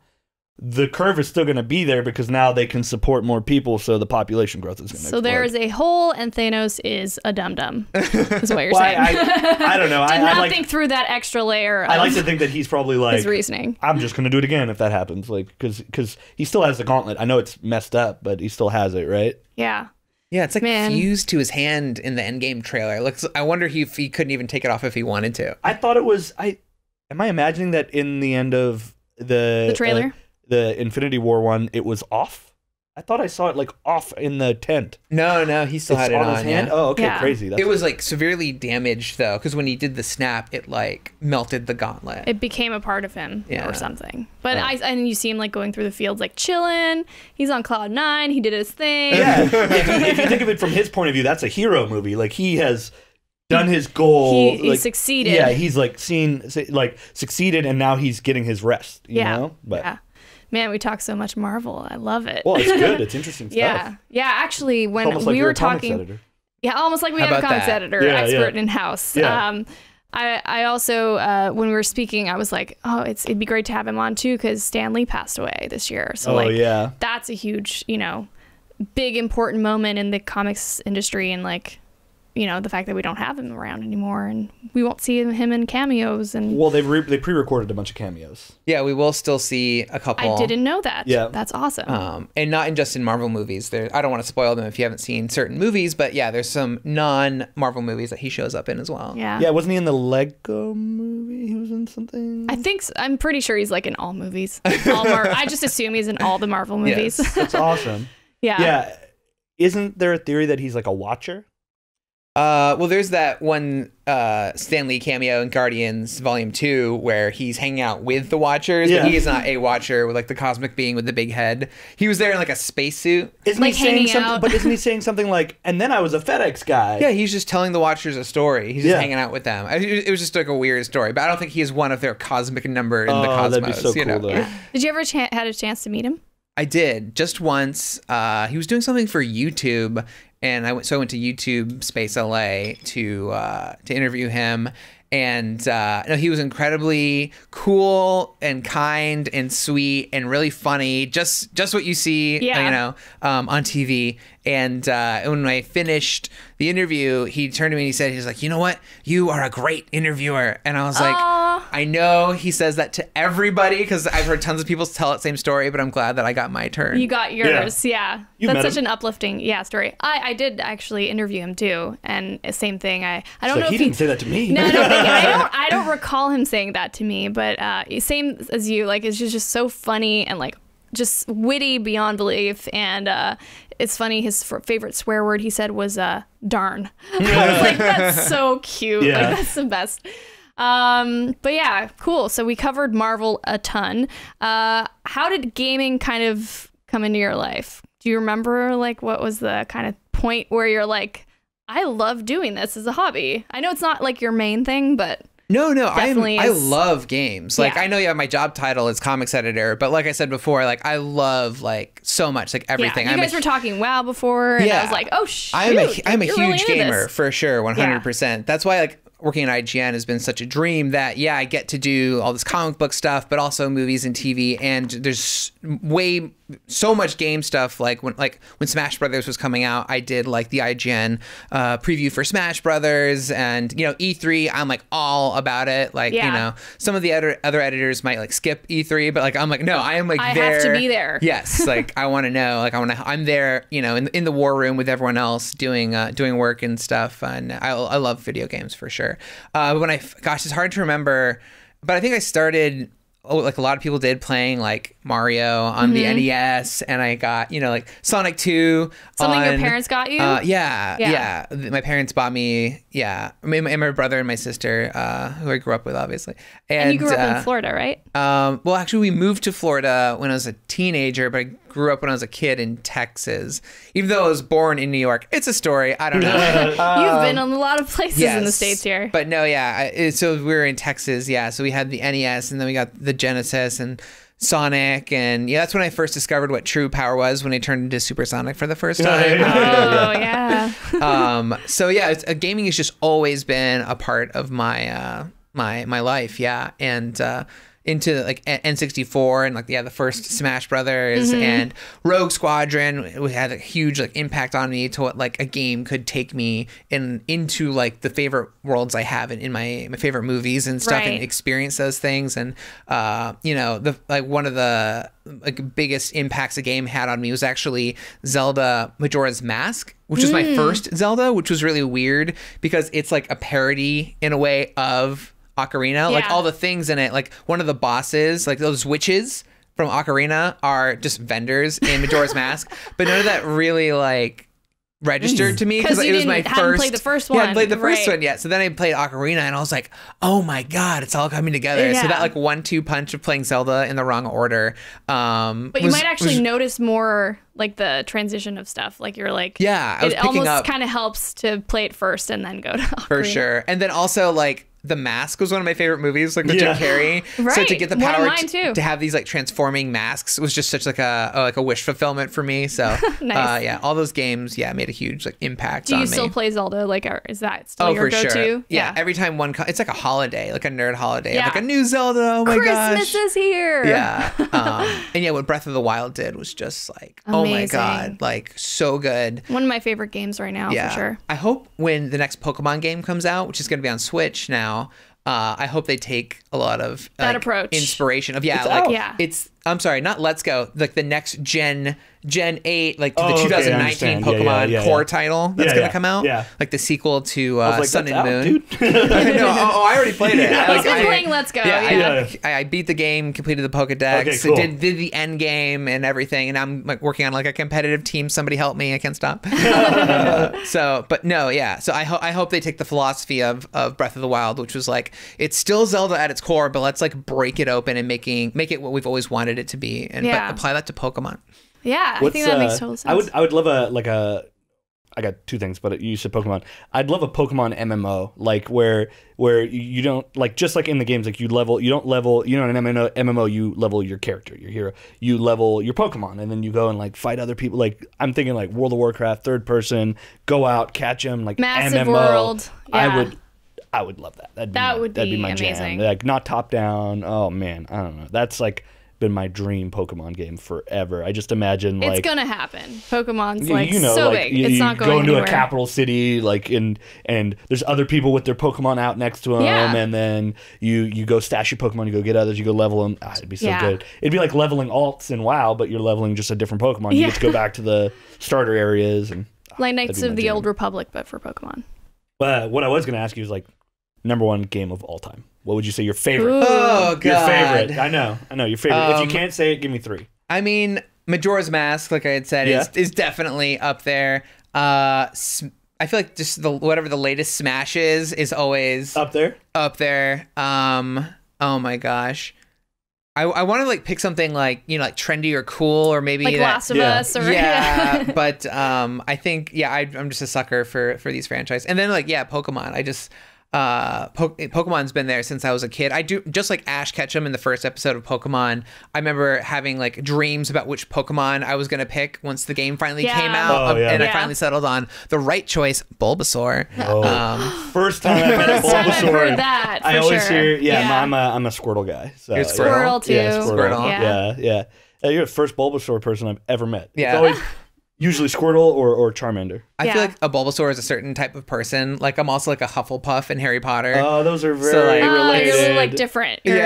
the curve is still going to be there because now they can support more people, so the population growth is going to So there is a hole, and Thanos is a dum-dum, is what you're saying. I don't know. Did not think through that extra layer of I like to think that he's probably like... his reasoning. I'm just going to do it again if that happens. Like, because he still has the gauntlet. I know it's messed up, but he still has it, right? Yeah. Yeah, it's like fused to his hand in the Endgame trailer. Looks. I wonder if he couldn't even take it off if he wanted to. I thought it was... Am I imagining that in the end of the trailer? The Infinity War one, it was off? I thought I saw it like off in the tent. No, he still had it on his hand. Yeah. Oh, okay, crazy. It was like severely damaged though, because when he did the snap, it like melted the gauntlet. It became a part of him or something. But and you see him like going through the fields, like chilling. He's on cloud 9. He did his thing. Yeah. if you think of it from his point of view, that's a hero movie. Like he has done his goal. He succeeded. Yeah, he's like succeeded, and now he's getting his rest. You know? But, yeah. Man, we talk so much Marvel. I love it. Well, it's good. It's interesting stuff. Yeah. Actually, when almost like we you're were a comics talking, editor. Almost like we have a comics editor expert in house. Yeah. I also when we were speaking, I was like, it'd be great to have him on too because Stan Lee passed away this year. So that's a huge, big important moment in the comics industry, and like, the fact that we don't have him around anymore, and we won't see him in cameos. And well, they pre-recorded a bunch of cameos. Yeah, we will still see a couple. I didn't know that. Yeah, that's awesome. And not just in Marvel movies. I don't want to spoil them if you haven't seen certain movies, but yeah, there's some non-Marvel movies that he shows up in as well. Yeah, wasn't he in the Lego movie? He was in something. I'm pretty sure he's like in all movies. I just assume he's in all the Marvel movies. Yes, that's awesome. Yeah. Isn't there a theory that he's like a watcher? Well, there's that one Stan Lee cameo in Guardians Volume 2 where he's hanging out with the Watchers, but he is not a Watcher with like the cosmic being with the big head. He was there in like a spacesuit. Isn't he saying something? But isn't he saying something like, and then I was a FedEx guy? Yeah, he's just telling the Watchers a story. He's just hanging out with them. It was just like a weird story, but I don't think he is one of their cosmic number in the cosmos. That'd be so cool, though. Yeah. Did you ever had a chance to meet him? I did, just once. He was doing something for YouTube, and I went to YouTube Space LA to interview him. And no, he was incredibly cool and kind and sweet and really funny. Just what you see, on TV. And when I finished the interview, he turned to me and he said, he's like, you know what? You are a great interviewer. And I was like, I know he says that to everybody because I've heard tons of people tell that same story, but I'm glad that I got my turn. You got yours. Yeah. That's such an uplifting story. I did actually interview him too. And same thing. I don't know if he didn't say that to me. No, I don't recall him saying that to me, but same as you, like, it's just so funny and like just witty beyond belief. And it's funny, his favorite swear word he said was darn. I was like, that's so cute. Yeah. Like, that's the best. But yeah, cool. So we covered Marvel a ton. How did gaming kind of come into your life? Do you remember like what was the kind of point where you're like, I love doing this as a hobby? I know it's not like your main thing, but No, I love games. Like, I know my job title is comics editor, but like I said before, like I love like so much, like everything. You guys were talking WoW before, and I was like, oh shoot, I'm a huge really gamer for sure, 100%. That's why like working at IGN has been such a dream that I get to do all this comic book stuff, but also movies and TV, and there's so much game stuff. Like when Smash Brothers was coming out, I did like the IGN preview for Smash Brothers, and E3, I'm like all about it. Like some of the other editors might like skip E3, but like I'm like, no, I am like I there. have to be there. Yes, like I want to know, like I'm there, in the war room with everyone else doing work and stuff, and I love video games for sure. But when it's hard to remember, but I think I started, like a lot of people did, playing like Mario on the NES, and I got like Sonic 2. Something your parents got you? Yeah. My parents bought me. Yeah, and my brother and my sister, who I grew up with, obviously. And you grew up in Florida, right? Well, actually, we moved to Florida when I was a teenager, but I grew up when I was a kid in Texas. Even though I was born in New York, it's a story. I don't know. You've been in a lot of places in the States here. But no, so we were in Texas, so we had the NES, and then we got the Genesis and Sonic, and that's when I first discovered what true power was, when I turned into Supersonic for the first time. So gaming has just always been a part of my my life, and into like N64 and like the first Smash Brothers and Rogue Squadron. It had a huge like impact on me to what like a game could take me into like the favorite worlds I have in my favorite movies and stuff, and experience those things. And you know, the like one of the like biggest impacts a game had on me was actually Zelda Majora's Mask, which was my first Zelda, which was really weird because it's like a parody in a way of Ocarina. Like all the things in it, like one of the bosses, like those witches from Ocarina are just vendors in Majora's Mask, but none of that really like registered to me because it was my first. Hadn't played the first one. Yeah, I played the first one yet. So then I played Ocarina, and I was like, "Oh my god, it's all coming together." So that like 1-2 punch of playing Zelda in the wrong order. But you might actually notice more like the transition of stuff. Like you're like, yeah, I was it picking almost up kind of helps to play it first and then go to Ocarina. For sure. And then also like The Mask was one of my favorite movies, like with Jim Carrey. So to get the power to have these like transforming masks was just such like a wish fulfillment for me. So nice. Yeah, all those games, made a huge like impact on me. Do you still play Zelda? Like, is that still your go-to? Sure. Yeah, every time it's like a holiday, like a nerd holiday. Like a new Zelda. Oh my gosh. Christmas is here. Yeah. And yeah, what Breath of the Wild did was just like, amazing. Oh my god, like so good. One of my favorite games right now, for sure. I hope when the next Pokemon game comes out, which is going to be on Switch now, I hope they take a lot of that approach, inspiration of it's I'm sorry, not Let's Go, like the next Gen 8, like the 2019 Pokemon core title that's gonna come out, like the sequel to Sun and Moon. No, I already played it. He's been playing Let's Go. I beat the game, completed the Pokedex, did the end game and everything, and I'm like working on like a competitive team. Somebody help me, I can't stop. So I hope they take the philosophy of Breath of the Wild, which was like it's still Zelda at its core, but let's like break it open and make it what we've always wanted it to be, and but apply that to Pokemon. Yeah, I think that makes total sense. I would love I got two things, but you said Pokemon. I'd love a Pokemon MMO, like where you don't like just like in the games, like you don't level, in an MMO you level your character, your hero, you level your Pokemon, and then you go and like fight other people. Like I'm thinking like World of Warcraft, third person, go out, catch them, like massive MMO. World. Yeah. I would love that. That'd be my amazing. jam. Like not top down. Oh man, I don't know. That's like been my dream Pokemon game forever. I just imagine like it's gonna happen. Pokemon's like so big. It's not going into anywhere. A capital city, like and there's other people with their Pokemon out next to them, and then you go stash your Pokemon, you go get others, you go level them. It'd be so good. It'd be like leveling alts in WoW, but you're leveling just a different Pokemon. You get to go back to the starter areas and like Knights of the Old Republic, but for Pokemon. But what I was gonna ask you is like #1 game of all time. What would you say your favorite? Ooh. Oh god, your favorite. I know your favorite. If you can't say it, give me 3. I mean, Majora's Mask, like I had said, is definitely up there. I feel like just whatever the latest Smash is always up there. Oh my gosh. I want to like pick something like like trendy or cool or maybe like Last of Us or but I think I'm just a sucker for these franchises, and then like Pokemon. I just Pokemon's been there since I was a kid. I do just like Ash Ketchum in the first episode of Pokemon. I remember having like dreams about which Pokemon I was gonna pick once the game finally came out, and I finally settled on the right choice, Bulbasaur. First time I met a Bulbasaur. Heard that, I always hear. I'm a Squirtle guy. So, You're Squirtle too. Yeah, Squirtle. Yeah. You're the first Bulbasaur person I've ever met. Yeah. It's always usually Squirtle or Charmander. I feel like a Bulbasaur is a certain type of person. Like I'm also like a Hufflepuff in Harry Potter. Oh, those are very related. You're like different. You're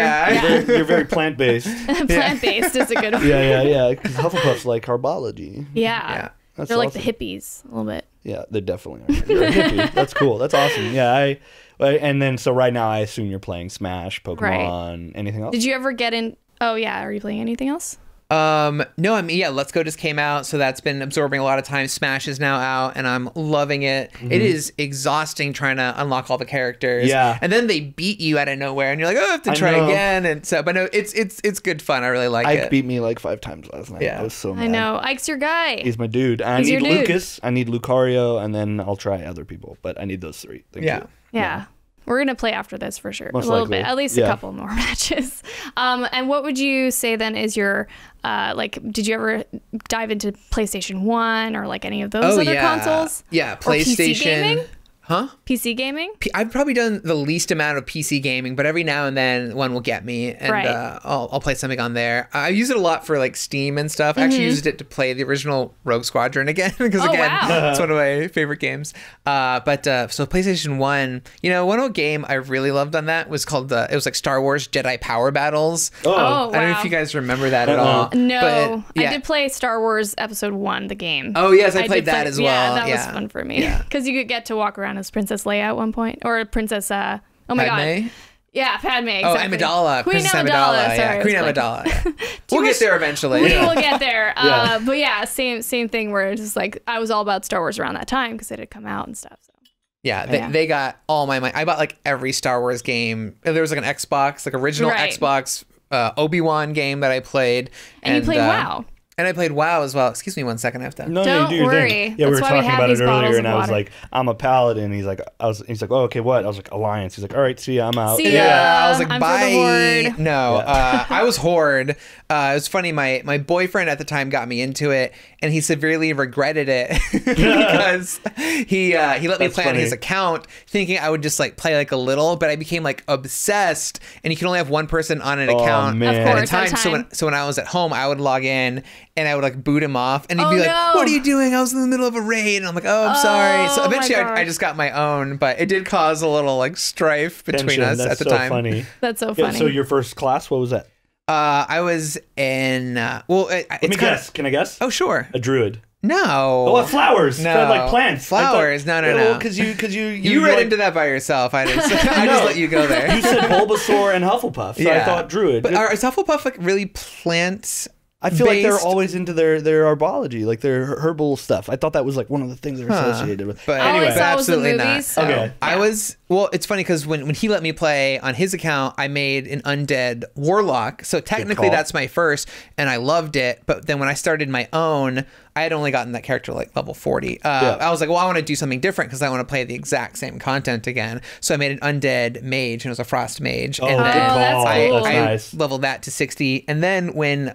very plant-based. Plant-based is a good one. Yeah. Because Hufflepuff's like herbology. Yeah. They're like the hippies a little bit. Yeah, they definitely are. You're a hippie. That's cool. That's awesome. Yeah, and then so right now I assume you're playing Smash, Pokemon, anything else? Did you ever get in? Oh yeah, are you playing anything else? No, I mean, Let's Go just came out, so that's been absorbing a lot of time. Smash is now out, and I'm loving it. Mm-hmm. It is exhausting trying to unlock all the characters. Yeah. And then they beat you out of nowhere, and you're like, oh, I have to try again. And so, but no, it's good fun. I really like it. Ike beat me like 5 times last night. I was so mad. I know. Ike's your guy. He's my dude. I need Lucas, I need Lucario, and then I'll try other people, but I need those 3. Thank you. Yeah. We're going to play after this for sure. Most a little likely. bit, at least a couple more matches. And what would you say then is your, did you ever dive into PlayStation 1 or like any of those other consoles? Yeah, PlayStation. Or PC gaming? Huh? PC gaming? I've probably done the least amount of PC gaming, but every now and then one will get me, and I'll play something on there. I use it a lot for like Steam and stuff. I actually used it to play the original Rogue Squadron again because it's one of my favorite games. So PlayStation 1, you know, one old game I really loved on that was called it was like Star Wars Jedi Power Battles. Oh, I don't know if you guys remember that at all. No, but, I did play Star Wars Episode 1, the game. Oh yes, I played that as well. Yeah, that was fun for me because you could get to walk around as Princess Leia at one point, or Princess oh my god, yeah, Padme. Exactly. Amidala, Queen Princess Amidala. Sorry, Queen Amidala. Yeah. We'll get there eventually. We will get there. But yeah, same thing where it's just like I was all about Star Wars around that time because it had come out and stuff. So. Yeah, they got all my money. I bought like every Star Wars game. There was like an Xbox, like original Xbox Obi-Wan game that I played, and you played WoW. And I played WoW as well. Excuse me 1 second, I have to. No, don't do your worry. thing. Yeah, we were talking about it earlier, and I was like, I'm a paladin. He's like, oh, okay, what? I was like, Alliance. He's like, all right, see ya, I'm out. See ya. Yeah, I was like, I'm bye. No, I was Horde. It was funny. My boyfriend at the time got me into it, and he severely regretted it because he let me play on his account, thinking I would just like play like a little, but I became like obsessed, and you can only have one person on an account at a time. So when I was at home, I would log in and I would like boot him off, and he'd be like, "What are you doing? I was in the middle of a raid." And I'm like, "Oh, I'm sorry." So eventually, I just got my own, but it did cause a little like strife between us at the time. Funny. That's so funny. So your first class, what was that? I was in. Let me guess. Can I guess? Oh, sure. A druid. No. Oh, flowers. No. Like plants. Flowers. No. Because you read into that by yourself. I just let you go there. You said Bulbasaur and Hufflepuff, so I thought druid. But is Hufflepuff like really plants? I feel like they're always into their herbology, like their herbal stuff. I thought that was like one of the things they're associated with. But anyway, absolutely not. So okay. I was. Well, it's funny because when he let me play on his account, I made an undead warlock. So technically that's my first, and I loved it. But then when I started my own, I had only gotten that character like level 40. I was like, well, I want to do something different because I want to play the exact same content again. So I made an undead mage, and it was a frost mage. Oh, and then that's I leveled that to 60. And then when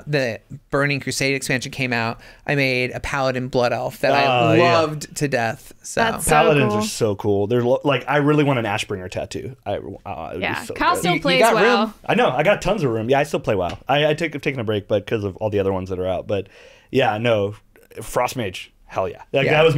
the Burning Crusade expansion came out, I made a paladin blood elf that I loved to death. So that's paladins are so cool. They're like, I really want an Ashbringer tattoo. Kyle still plays WoW. I know. I got tons of room. Yeah, I still play WoW. I've taken a break, but because of all the other ones that are out. But yeah, no, Frost Mage. Hell yeah. That was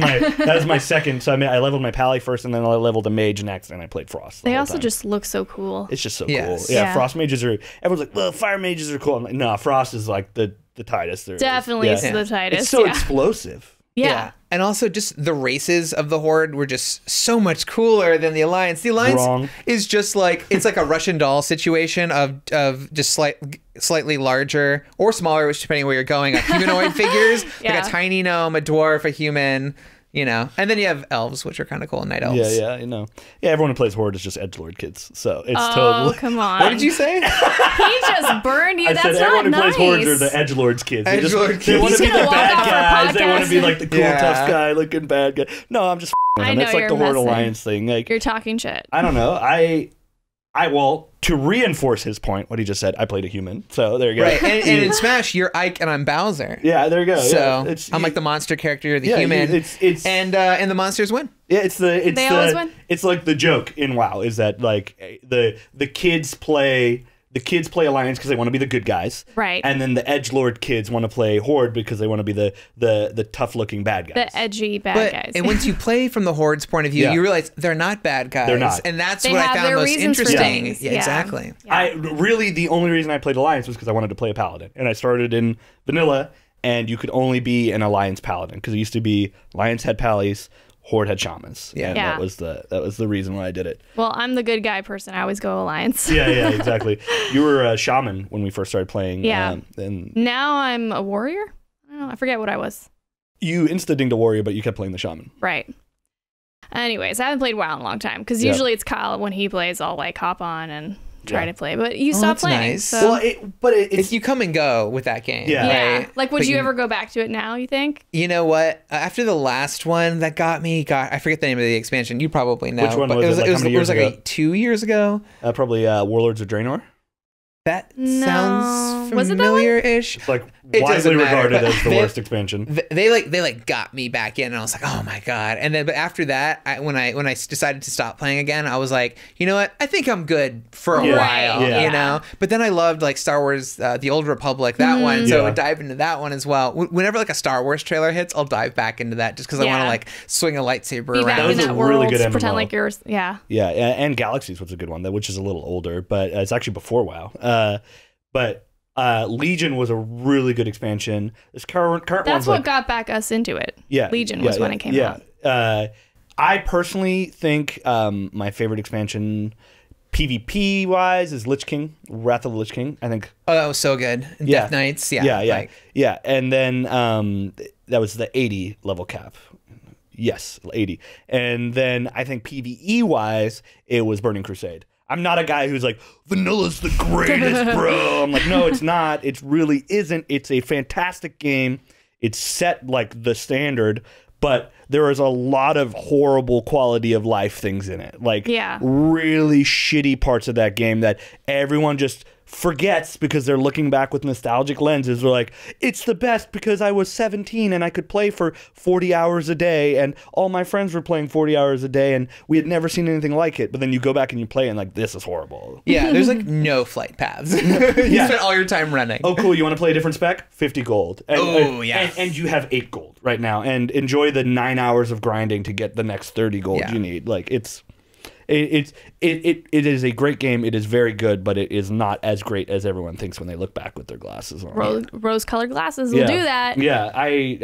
my second. So I leveled my Pally first, and then I leveled a Mage next, and I played Frost. They also just look so cool. It's just so cool. Yeah, Frost Mages are. Everyone's like, well, Fire Mages are cool. I'm like, no, Frost is like the tightest. Definitely is the tightest. It's so explosive. Yeah. And also just the races of the Horde were just so much cooler than the Alliance. The Alliance is just like, it's like a Russian doll situation of just slightly larger or smaller, which depending on where you're going, like humanoid figures, like a tiny gnome, a dwarf, a human, you know. And then you have elves, which are kind of cool, night elves. Yeah, you know. Yeah, everyone who plays Horde is just edgelord kids. So it's totally. Oh, come on. What did you say? He just burned you. I said everyone who plays Hordes are the edgelords kids. They want to be the bad guys. They want to be like the cool, tough guy looking bad guy. No, I'm just with them. It's like the Horde Alliance thing. Like, you're talking shit. I don't know. Well, to reinforce his point, what he just said, I played a human. So there you go. Right. And in Smash, you're Ike and I'm Bowser. Yeah, there you go. So I'm like the monster character, you're the human. And the monsters win. Yeah, they always win. It's like the joke in WoW is that like the kids play Alliance because they want to be the good guys, right? And then the edgelord kids want to play Horde because they want to be the tough looking bad guys, the edgy bad guys. And once you play from the Horde's point of view, you realize they're not bad guys. They're not, and that's what I found most interesting. Yeah, exactly. I really the only reason I played Alliance was because I wanted to play a paladin, and I started in vanilla, and you could only be an Alliance paladin because it used to be Alliance had pallies, Horde had shamans. Yeah, that was the reason why I did it. Well, I'm the good guy person. I always go Alliance. yeah, exactly. You were a shaman when we first started playing. Yeah. And now I'm a warrior. I don't know. I forget what I was. You insta-dinged a warrior, but you kept playing the shaman. Right. Anyways, I haven't played WoW in a long time because usually it's Kyle when he plays. I'll like hop on and try to play, but you stopped playing. Nice. So. Well, it's you come and go with that game. Yeah. Right? Like, would you ever go back to it now? You think? You know what? After the last one that got me, I forget the name of the expansion. You probably know. Which one was it? It was like 2 years ago. Probably Warlords of Draenor. That sounds familiar-ish. It's like widely regarded as the worst expansion. They got me back in, and I was like, oh my god. And then, but after that, when I decided to stop playing again, I was like, you know what? I think I'm good for a while, you know. But then I loved like Star Wars, the Old Republic, that one. So I would dive into that one as well. Whenever like a Star Wars trailer hits, I'll dive back into that just because I want to like swing a lightsaber around. That was a really good MMO. Pretend like you're, yeah, and Galaxies was a good one, which is a little older, but it's actually before WoW. But Legion was a really good expansion. This current that's what got back us into it. Yeah, Legion was when it came out. I personally think my favorite expansion, PvP wise, is Lich King, Wrath of the Lich King. I think. Oh, that was so good. Death Knights. Yeah. And then that was the 80 level cap. Yes, 80. And then I think PvE wise, it was Burning Crusade. I'm not a guy who's like, vanilla's the greatest, bro. I'm like, no, it's not. It really isn't. It's a fantastic game. It's set like the standard, but there is a lot of horrible quality of life things in it. Like really shitty parts of that game that everyone just forgets because they're looking back with nostalgic lenses. They're like, it's the best because I was 17 and I could play for 40 hours a day and all my friends were playing 40 hours a day and we had never seen anything like it. But then you go back and you play and like, this is horrible. Yeah, there's like no flight paths. You spend all your time running. Oh, cool. You want to play a different spec? 50 gold. And, and you have 8 gold right now and enjoy the 9 hours of grinding to get the next 30 gold you need. Like it is a great game. It is very good, but it is not as great as everyone thinks when they look back with their glasses on. Rose-colored glasses will do that. Yeah, I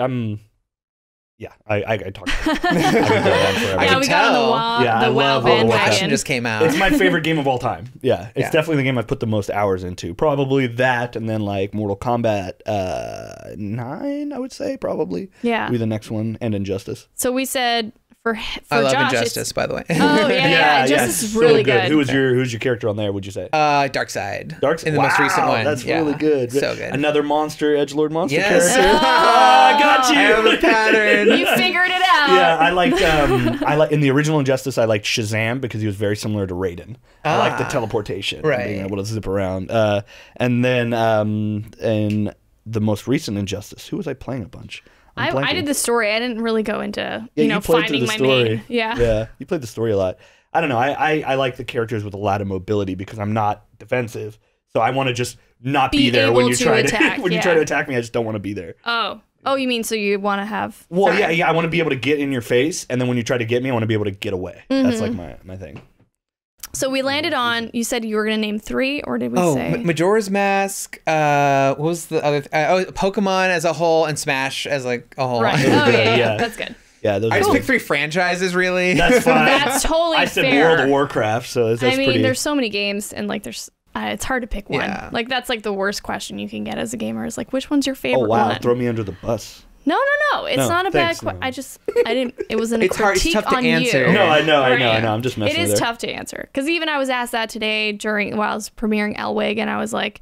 talked about it. I can we tell. got on the WoW Passion just came out. It's my favorite game of all time. Yeah, it's definitely the game I've put the most hours into. Probably that, and then like Mortal Kombat 9, I would say, probably. Yeah. Be the next one, and Injustice. So we said... For I love Josh, Injustice, by the way. Oh yeah, Injustice is really good. Who's your character on there? Would you say? Darkseid. Darkseid in the most recent one. That's really good. So good. Another edgelord monster character. I got you. I have a pattern. You figured it out. Yeah, I like in the original Injustice. I liked Shazam because he was very similar to Raiden. I like the teleportation, being able to zip around. And then in the most recent Injustice, who was I playing a bunch? I did the story. I didn't really go into finding my main. Yeah, you played the story a lot. I don't know. I like the characters with a lot of mobility because I'm not defensive, so I want to just not be there when you try to you try to attack me. I just don't want to be there. Oh, you mean so you want to have? Well, yeah. I want to be able to get in your face, and then when you try to get me, I want to be able to get away. That's like my thing. So we landed on, you said you were going to name 3, or did we say? Majora's Mask, what was the other, Pokemon as a whole, and Smash as like a whole. Right. Oh, yeah. That's good. Yeah, those I just picked 3 franchises, really. That's fine. That's totally fair. I said World of Warcraft, so that's pretty... there's so many games, and like there's... it's hard to pick one. Yeah. Like that's like the worst question you can get as a gamer is like, which one's your favorite one? Oh, wow. Throw me under the bus. No. It's not a bad question. I didn't. It wasn't a critique tough to on answer. you. No, I know. I'm just messing with it. It is tough to answer because even I was asked that today while I was premiering Elwig, and I was like,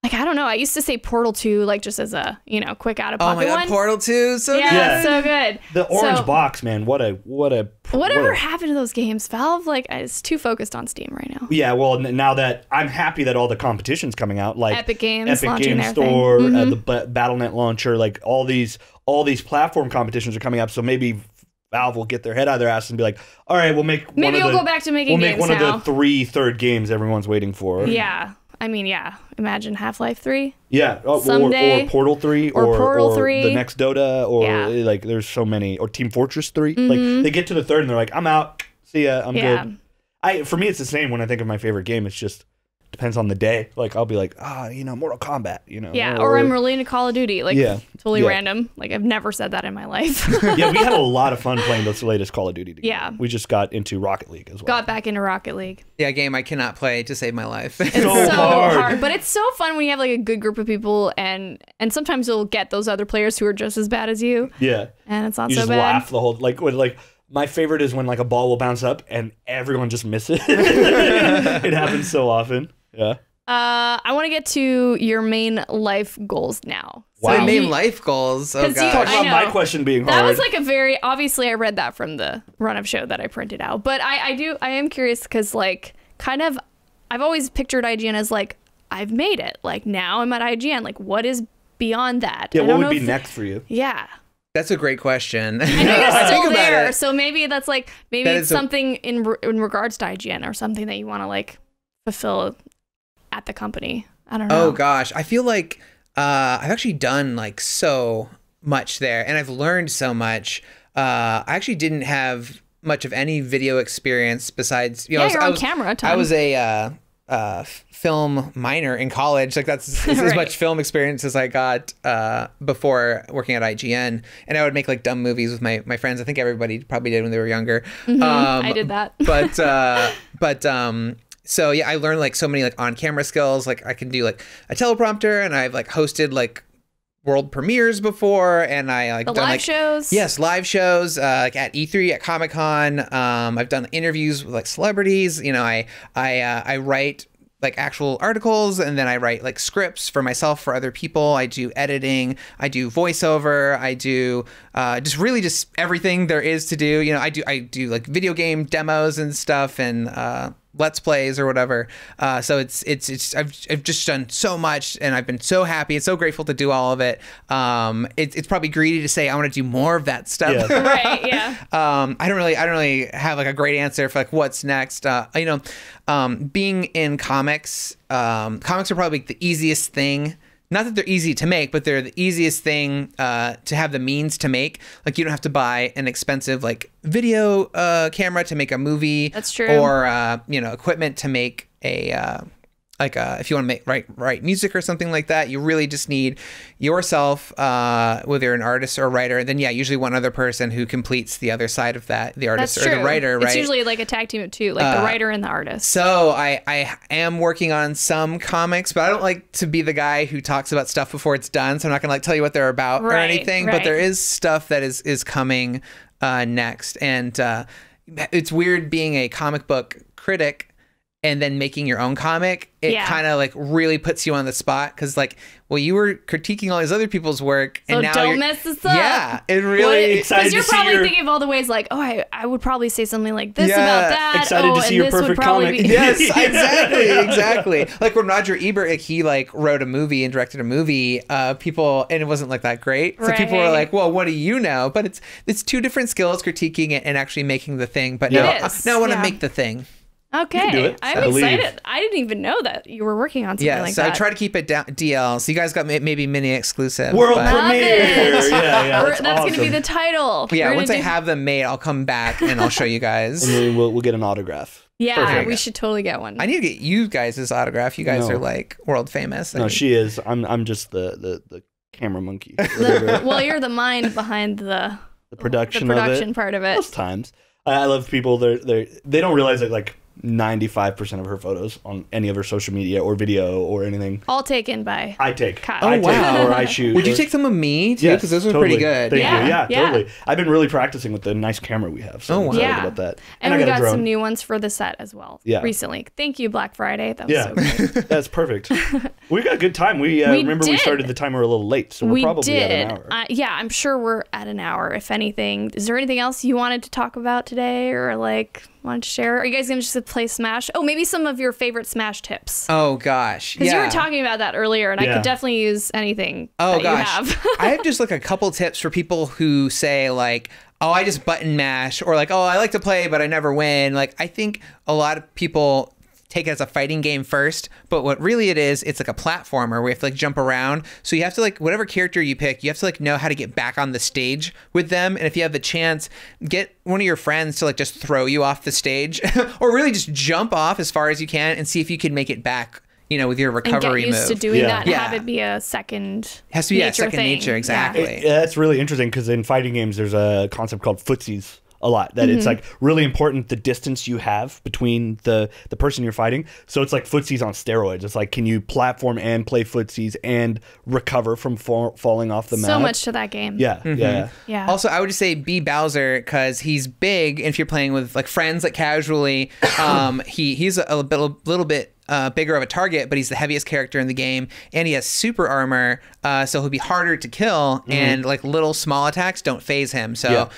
I don't know. I used to say Portal 2, like just as a quick out of pocket one. Oh my god, Portal 2, so good. Yeah, so good. The orange box, man. Whatever happened to those games? Valve is too focused on Steam right now. Yeah, well, now that I'm happy that all the competition's coming out, like Epic Games Game Store, the Battle.net launcher, like all these platform competitions are coming up. So maybe Valve will get their head out of their ass and be like, all right, we'll make go back to making games We'll make one of the 3 third games everyone's waiting for. Yeah. Imagine Half-Life 3. Yeah, someday. Or Portal 3, or Portal 3, the next Dota, or like there's so many, or Team Fortress 3. Like they get to the 3rd and they're like, I'm out. See ya. I'm good. For me, it's the same when I think of my favorite game. It's just depends on the day. Like I'll be like, Mortal Kombat. Yeah, or I'm really into Call of Duty. Totally random. Like I've never said that in my life. Yeah, we had a lot of fun playing this latest Call of Duty together. Yeah, we just got into Rocket League as well. Got back into Rocket League. Yeah, a game I cannot play to save my life. It's so hard, but it's so fun when you have like a good group of people, and sometimes you'll get those other players who are just as bad as you. Yeah, and it's not you so just bad. Laugh the whole like. My favorite is when like a ball will bounce up and everyone just misses. It happens so often. Yeah. I want to get to your main life goals now. Wow. So main life goals. Oh god. Talk about my question being hard. That was like a very obviously I read that from the run of show that I printed out. But I am curious because like kind of I've always pictured IGN as like I've made it. Like now I'm at IGN. Like what is beyond that? Yeah, what would be next for you? Yeah. That's a great question. I know you're still there, so maybe that's like it's something in regards to IGN or something that you want to like fulfill at the company. I don't know. Oh gosh, I feel like I've actually done like so much there, and I've learned so much. I actually didn't have much of any video experience besides you're on camera. I was a film minor in college. Like that's as much film experience as I got before working at IGN, and I would make like dumb movies with my friends. I think everybody probably did when they were younger. I did that. So yeah, I learned like so many like on camera skills. Like I can do like a teleprompter, and I've like hosted like world premieres before, and I like done live like shows. Yes, live shows like at E3, at Comic-Con. I've done interviews with like celebrities. You know, I write like actual articles, and then I write like scripts for myself, for other people. I do editing, I do voiceover, I do just everything there is to do. You know, I do like video game demos and stuff, and let's plays or whatever. So I've just done so much, and I've been so happy and so grateful to do all of it. It's probably greedy to say I want to do more of that stuff. Yeah. Right. Yeah. I don't really have like a great answer for like what's next. Being in comics are probably the easiest thing. Not that they're easy to make, but they're the easiest thing to have the means to make. Like you don't have to buy an expensive like video camera to make a movie. That's true. Or equipment to make a if you want to write music or something like that. You really just need yourself, whether you're an artist or a writer. Then usually one other person who completes the other side of that, the artist or the writer. Right? It's usually like a tag team of two, like the writer and the artist. So I am working on some comics, but I don't like to be the guy who talks about stuff before it's done. So I'm not gonna like tell you what they're about or anything. But there is stuff that is coming next, and it's weird being a comic book critic and then making your own comic. It kind of like really puts you on the spot, because like, well, you were critiquing all these other people's work, and so now don't mess this up. Yeah, it really excited because you're probably thinking of all the ways like, oh, I would probably say something like this about that. Excited to see your perfect comic. Yes, exactly. Like when Roger Ebert, like, he like wrote a movie and directed a movie, people, and it wasn't like that great. So people were like, well, what do you know? But it's two different skills, critiquing it and actually making the thing. But now I want to make the thing. Okay, I'm excited. I didn't even know that you were working on something like that. Yeah, so I try to keep it down DL. So you guys got maybe mini exclusive. World premiere. That's going to be the title. Yeah, once I have them made, I'll come back and I'll show you guys. And then we'll get an autograph. Yeah, we should totally get one. I need to get you guys' autograph. You guys are like world famous. No, she is. I'm just the camera monkey. Well, you're the mind behind the production part of it. Most times. I love people. They don't realize that like 95% of her photos on any of her social media or video or anything, all taken by I take. Kyle. Oh, wow. Or I shoot. Would you take some of me too? Because those are pretty good. Thank you. Yeah, totally. I've been really practicing with the nice camera we have. So I'm excited about that. And we got some new ones for the set as well. Recently. Thank you, Black Friday. That was so great. That's perfect. We got a good time. We remember we started the timer a little late, so we're probably at an hour. I'm sure we're at an hour. If anything, is there anything else you wanted to talk about today, or like wanted to share? Are you guys gonna just play Smash? Oh, maybe some of your favorite Smash tips. Oh gosh, because you were talking about that earlier, and I could definitely use anything. You have. I have just like a couple tips for people who say like, oh, I just button mash, or like, oh, I like to play but I never win. Like, I think a lot of people take it as a fighting game first, but what really it is, it's like a platformer where you have to like jump around. So you have to like, whatever character you pick, you have to like know how to get back on the stage with them. And if you have the chance, get one of your friends to like just throw you off the stage or really just jump off as far as you can and see if you can make it back, you know, with your recovery move. And get used to doing that and have it be a second nature. It has to be a second nature, exactly. That's really interesting, because in fighting games, there's a concept called footsies. A lot that it's like really important the distance you have between the person you're fighting. So it's like footsies on steroids. It's like, can you platform and play footsies and recover from falling off the map? So much to that game. Yeah. Also, I would just say be Bowser, because he's big, and if you're playing with like friends, like casually, he's a little bit bigger of a target, but he's the heaviest character in the game, and he has super armor, so he'll be harder to kill, and like little small attacks don't phase him. So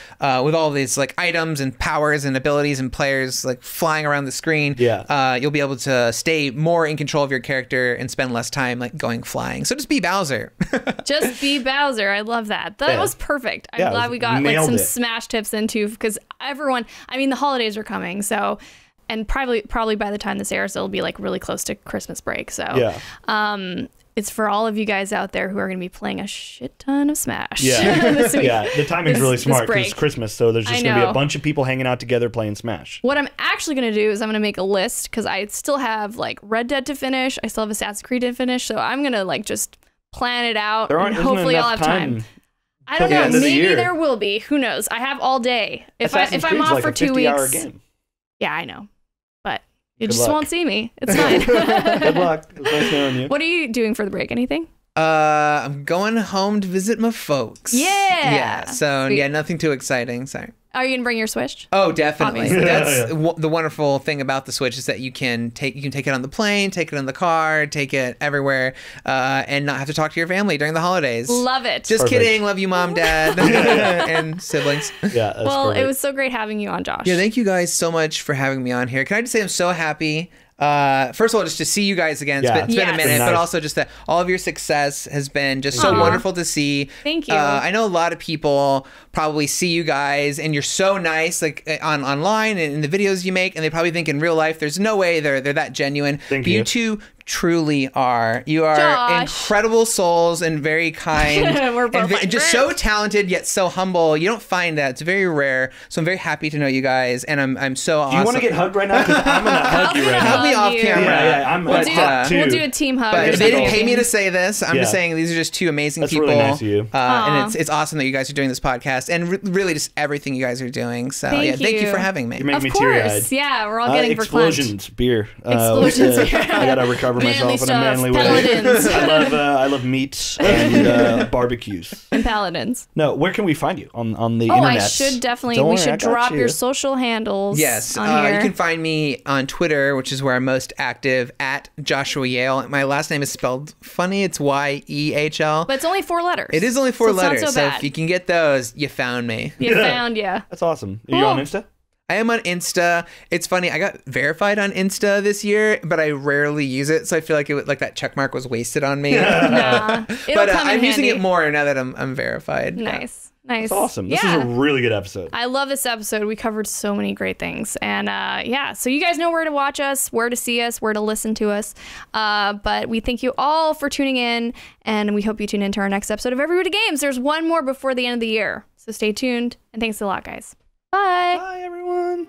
with all these like items and powers and abilities and players like flying around the screen, you'll be able to stay more in control of your character and spend less time like going flying. So just be Bowser. Just be Bowser. I love that. That was perfect. I'm glad we got like some Smash tips into, because everyone, I mean, the holidays are coming, so. And probably by the time this airs, it'll be like really close to Christmas break. So it's for all of you guys out there who are going to be playing a shit ton of Smash. This week. The timing's really smart because it's Christmas, so there's just going to be a bunch of people hanging out together playing Smash. What I'm actually going to do is I'm going to make a list, because I still have like Red Dead to finish. I still have Assassin's Creed to finish. So I'm going to like just plan it out, and hopefully I'll have time. I don't know. Maybe there will be. Who knows? I have all day. If I'm off for 2 weeks. Game. Yeah, I know. But you just won't see me. It's fine. Good luck. It was nice knowing you. What are you doing for the break? Anything? I'm going home to visit my folks. Yeah. So nothing too exciting. Sorry. Are you gonna bring your Switch? Oh, definitely. That's the wonderful thing about the Switch, is that you can take it on the plane, take it in the car, take it everywhere, and not have to talk to your family during the holidays. Love it. Just kidding. Love you, Mom, Dad, and siblings. Yeah. Well, it was so great having you on, Josh. Yeah, thank you guys so much for having me on here. Can I just say I'm so happy. First of all, just to see you guys again. It's been a minute, but also just that all of your success has been just so wonderful to see. Thank you. I know a lot of people probably see you guys and you're so nice, like online and in the videos you make, and they probably think in real life there's no way they're that genuine. Thank you. You two truly are. You are incredible souls and very kind. and just so talented yet so humble. You don't find that. It's very rare. So I'm very happy to know you guys, and I'm so awesome. Do you want to get hugged right now? Because I'm gonna hug you right now. Hug me off camera. Yeah, we'll do a team hug. But they didn't pay me to say this. I'm just saying these are just two amazing people. That's really nice of you. And it's awesome that you guys are doing this podcast, and really just everything you guys are doing. So thank you for having me. You're making me teary-eyed. Yeah, we're all getting explosions beer. Explosions beer. I gotta recover myself in a manly way. Paladins. I love meat and barbecues. And paladins. No, where can we find you on the internet? I should definitely. We should drop your social handles. Yes, on here. You can find me on Twitter, which is where I'm most active, at Joshua Yehl. My last name is spelled funny. It's Yehl. But it's only 4 letters. It is only 4 letters. Not so bad. If you can get those, you found me. That's awesome. Are you on Insta? I am on Insta. It's funny. I got verified on Insta this year, but I rarely use it, so I feel like that check mark was wasted on me. Nah, but I'm using it more now that I'm verified. Nice. That's awesome. This is a really good episode. I love this episode. We covered so many great things. And so you guys know where to watch us, where to see us, where to listen to us. But we thank you all for tuning in, and we hope you tune into our next episode of Everybody Games. There's one more before the end of the year. So stay tuned, and thanks a lot, guys. Bye. Bye, everyone.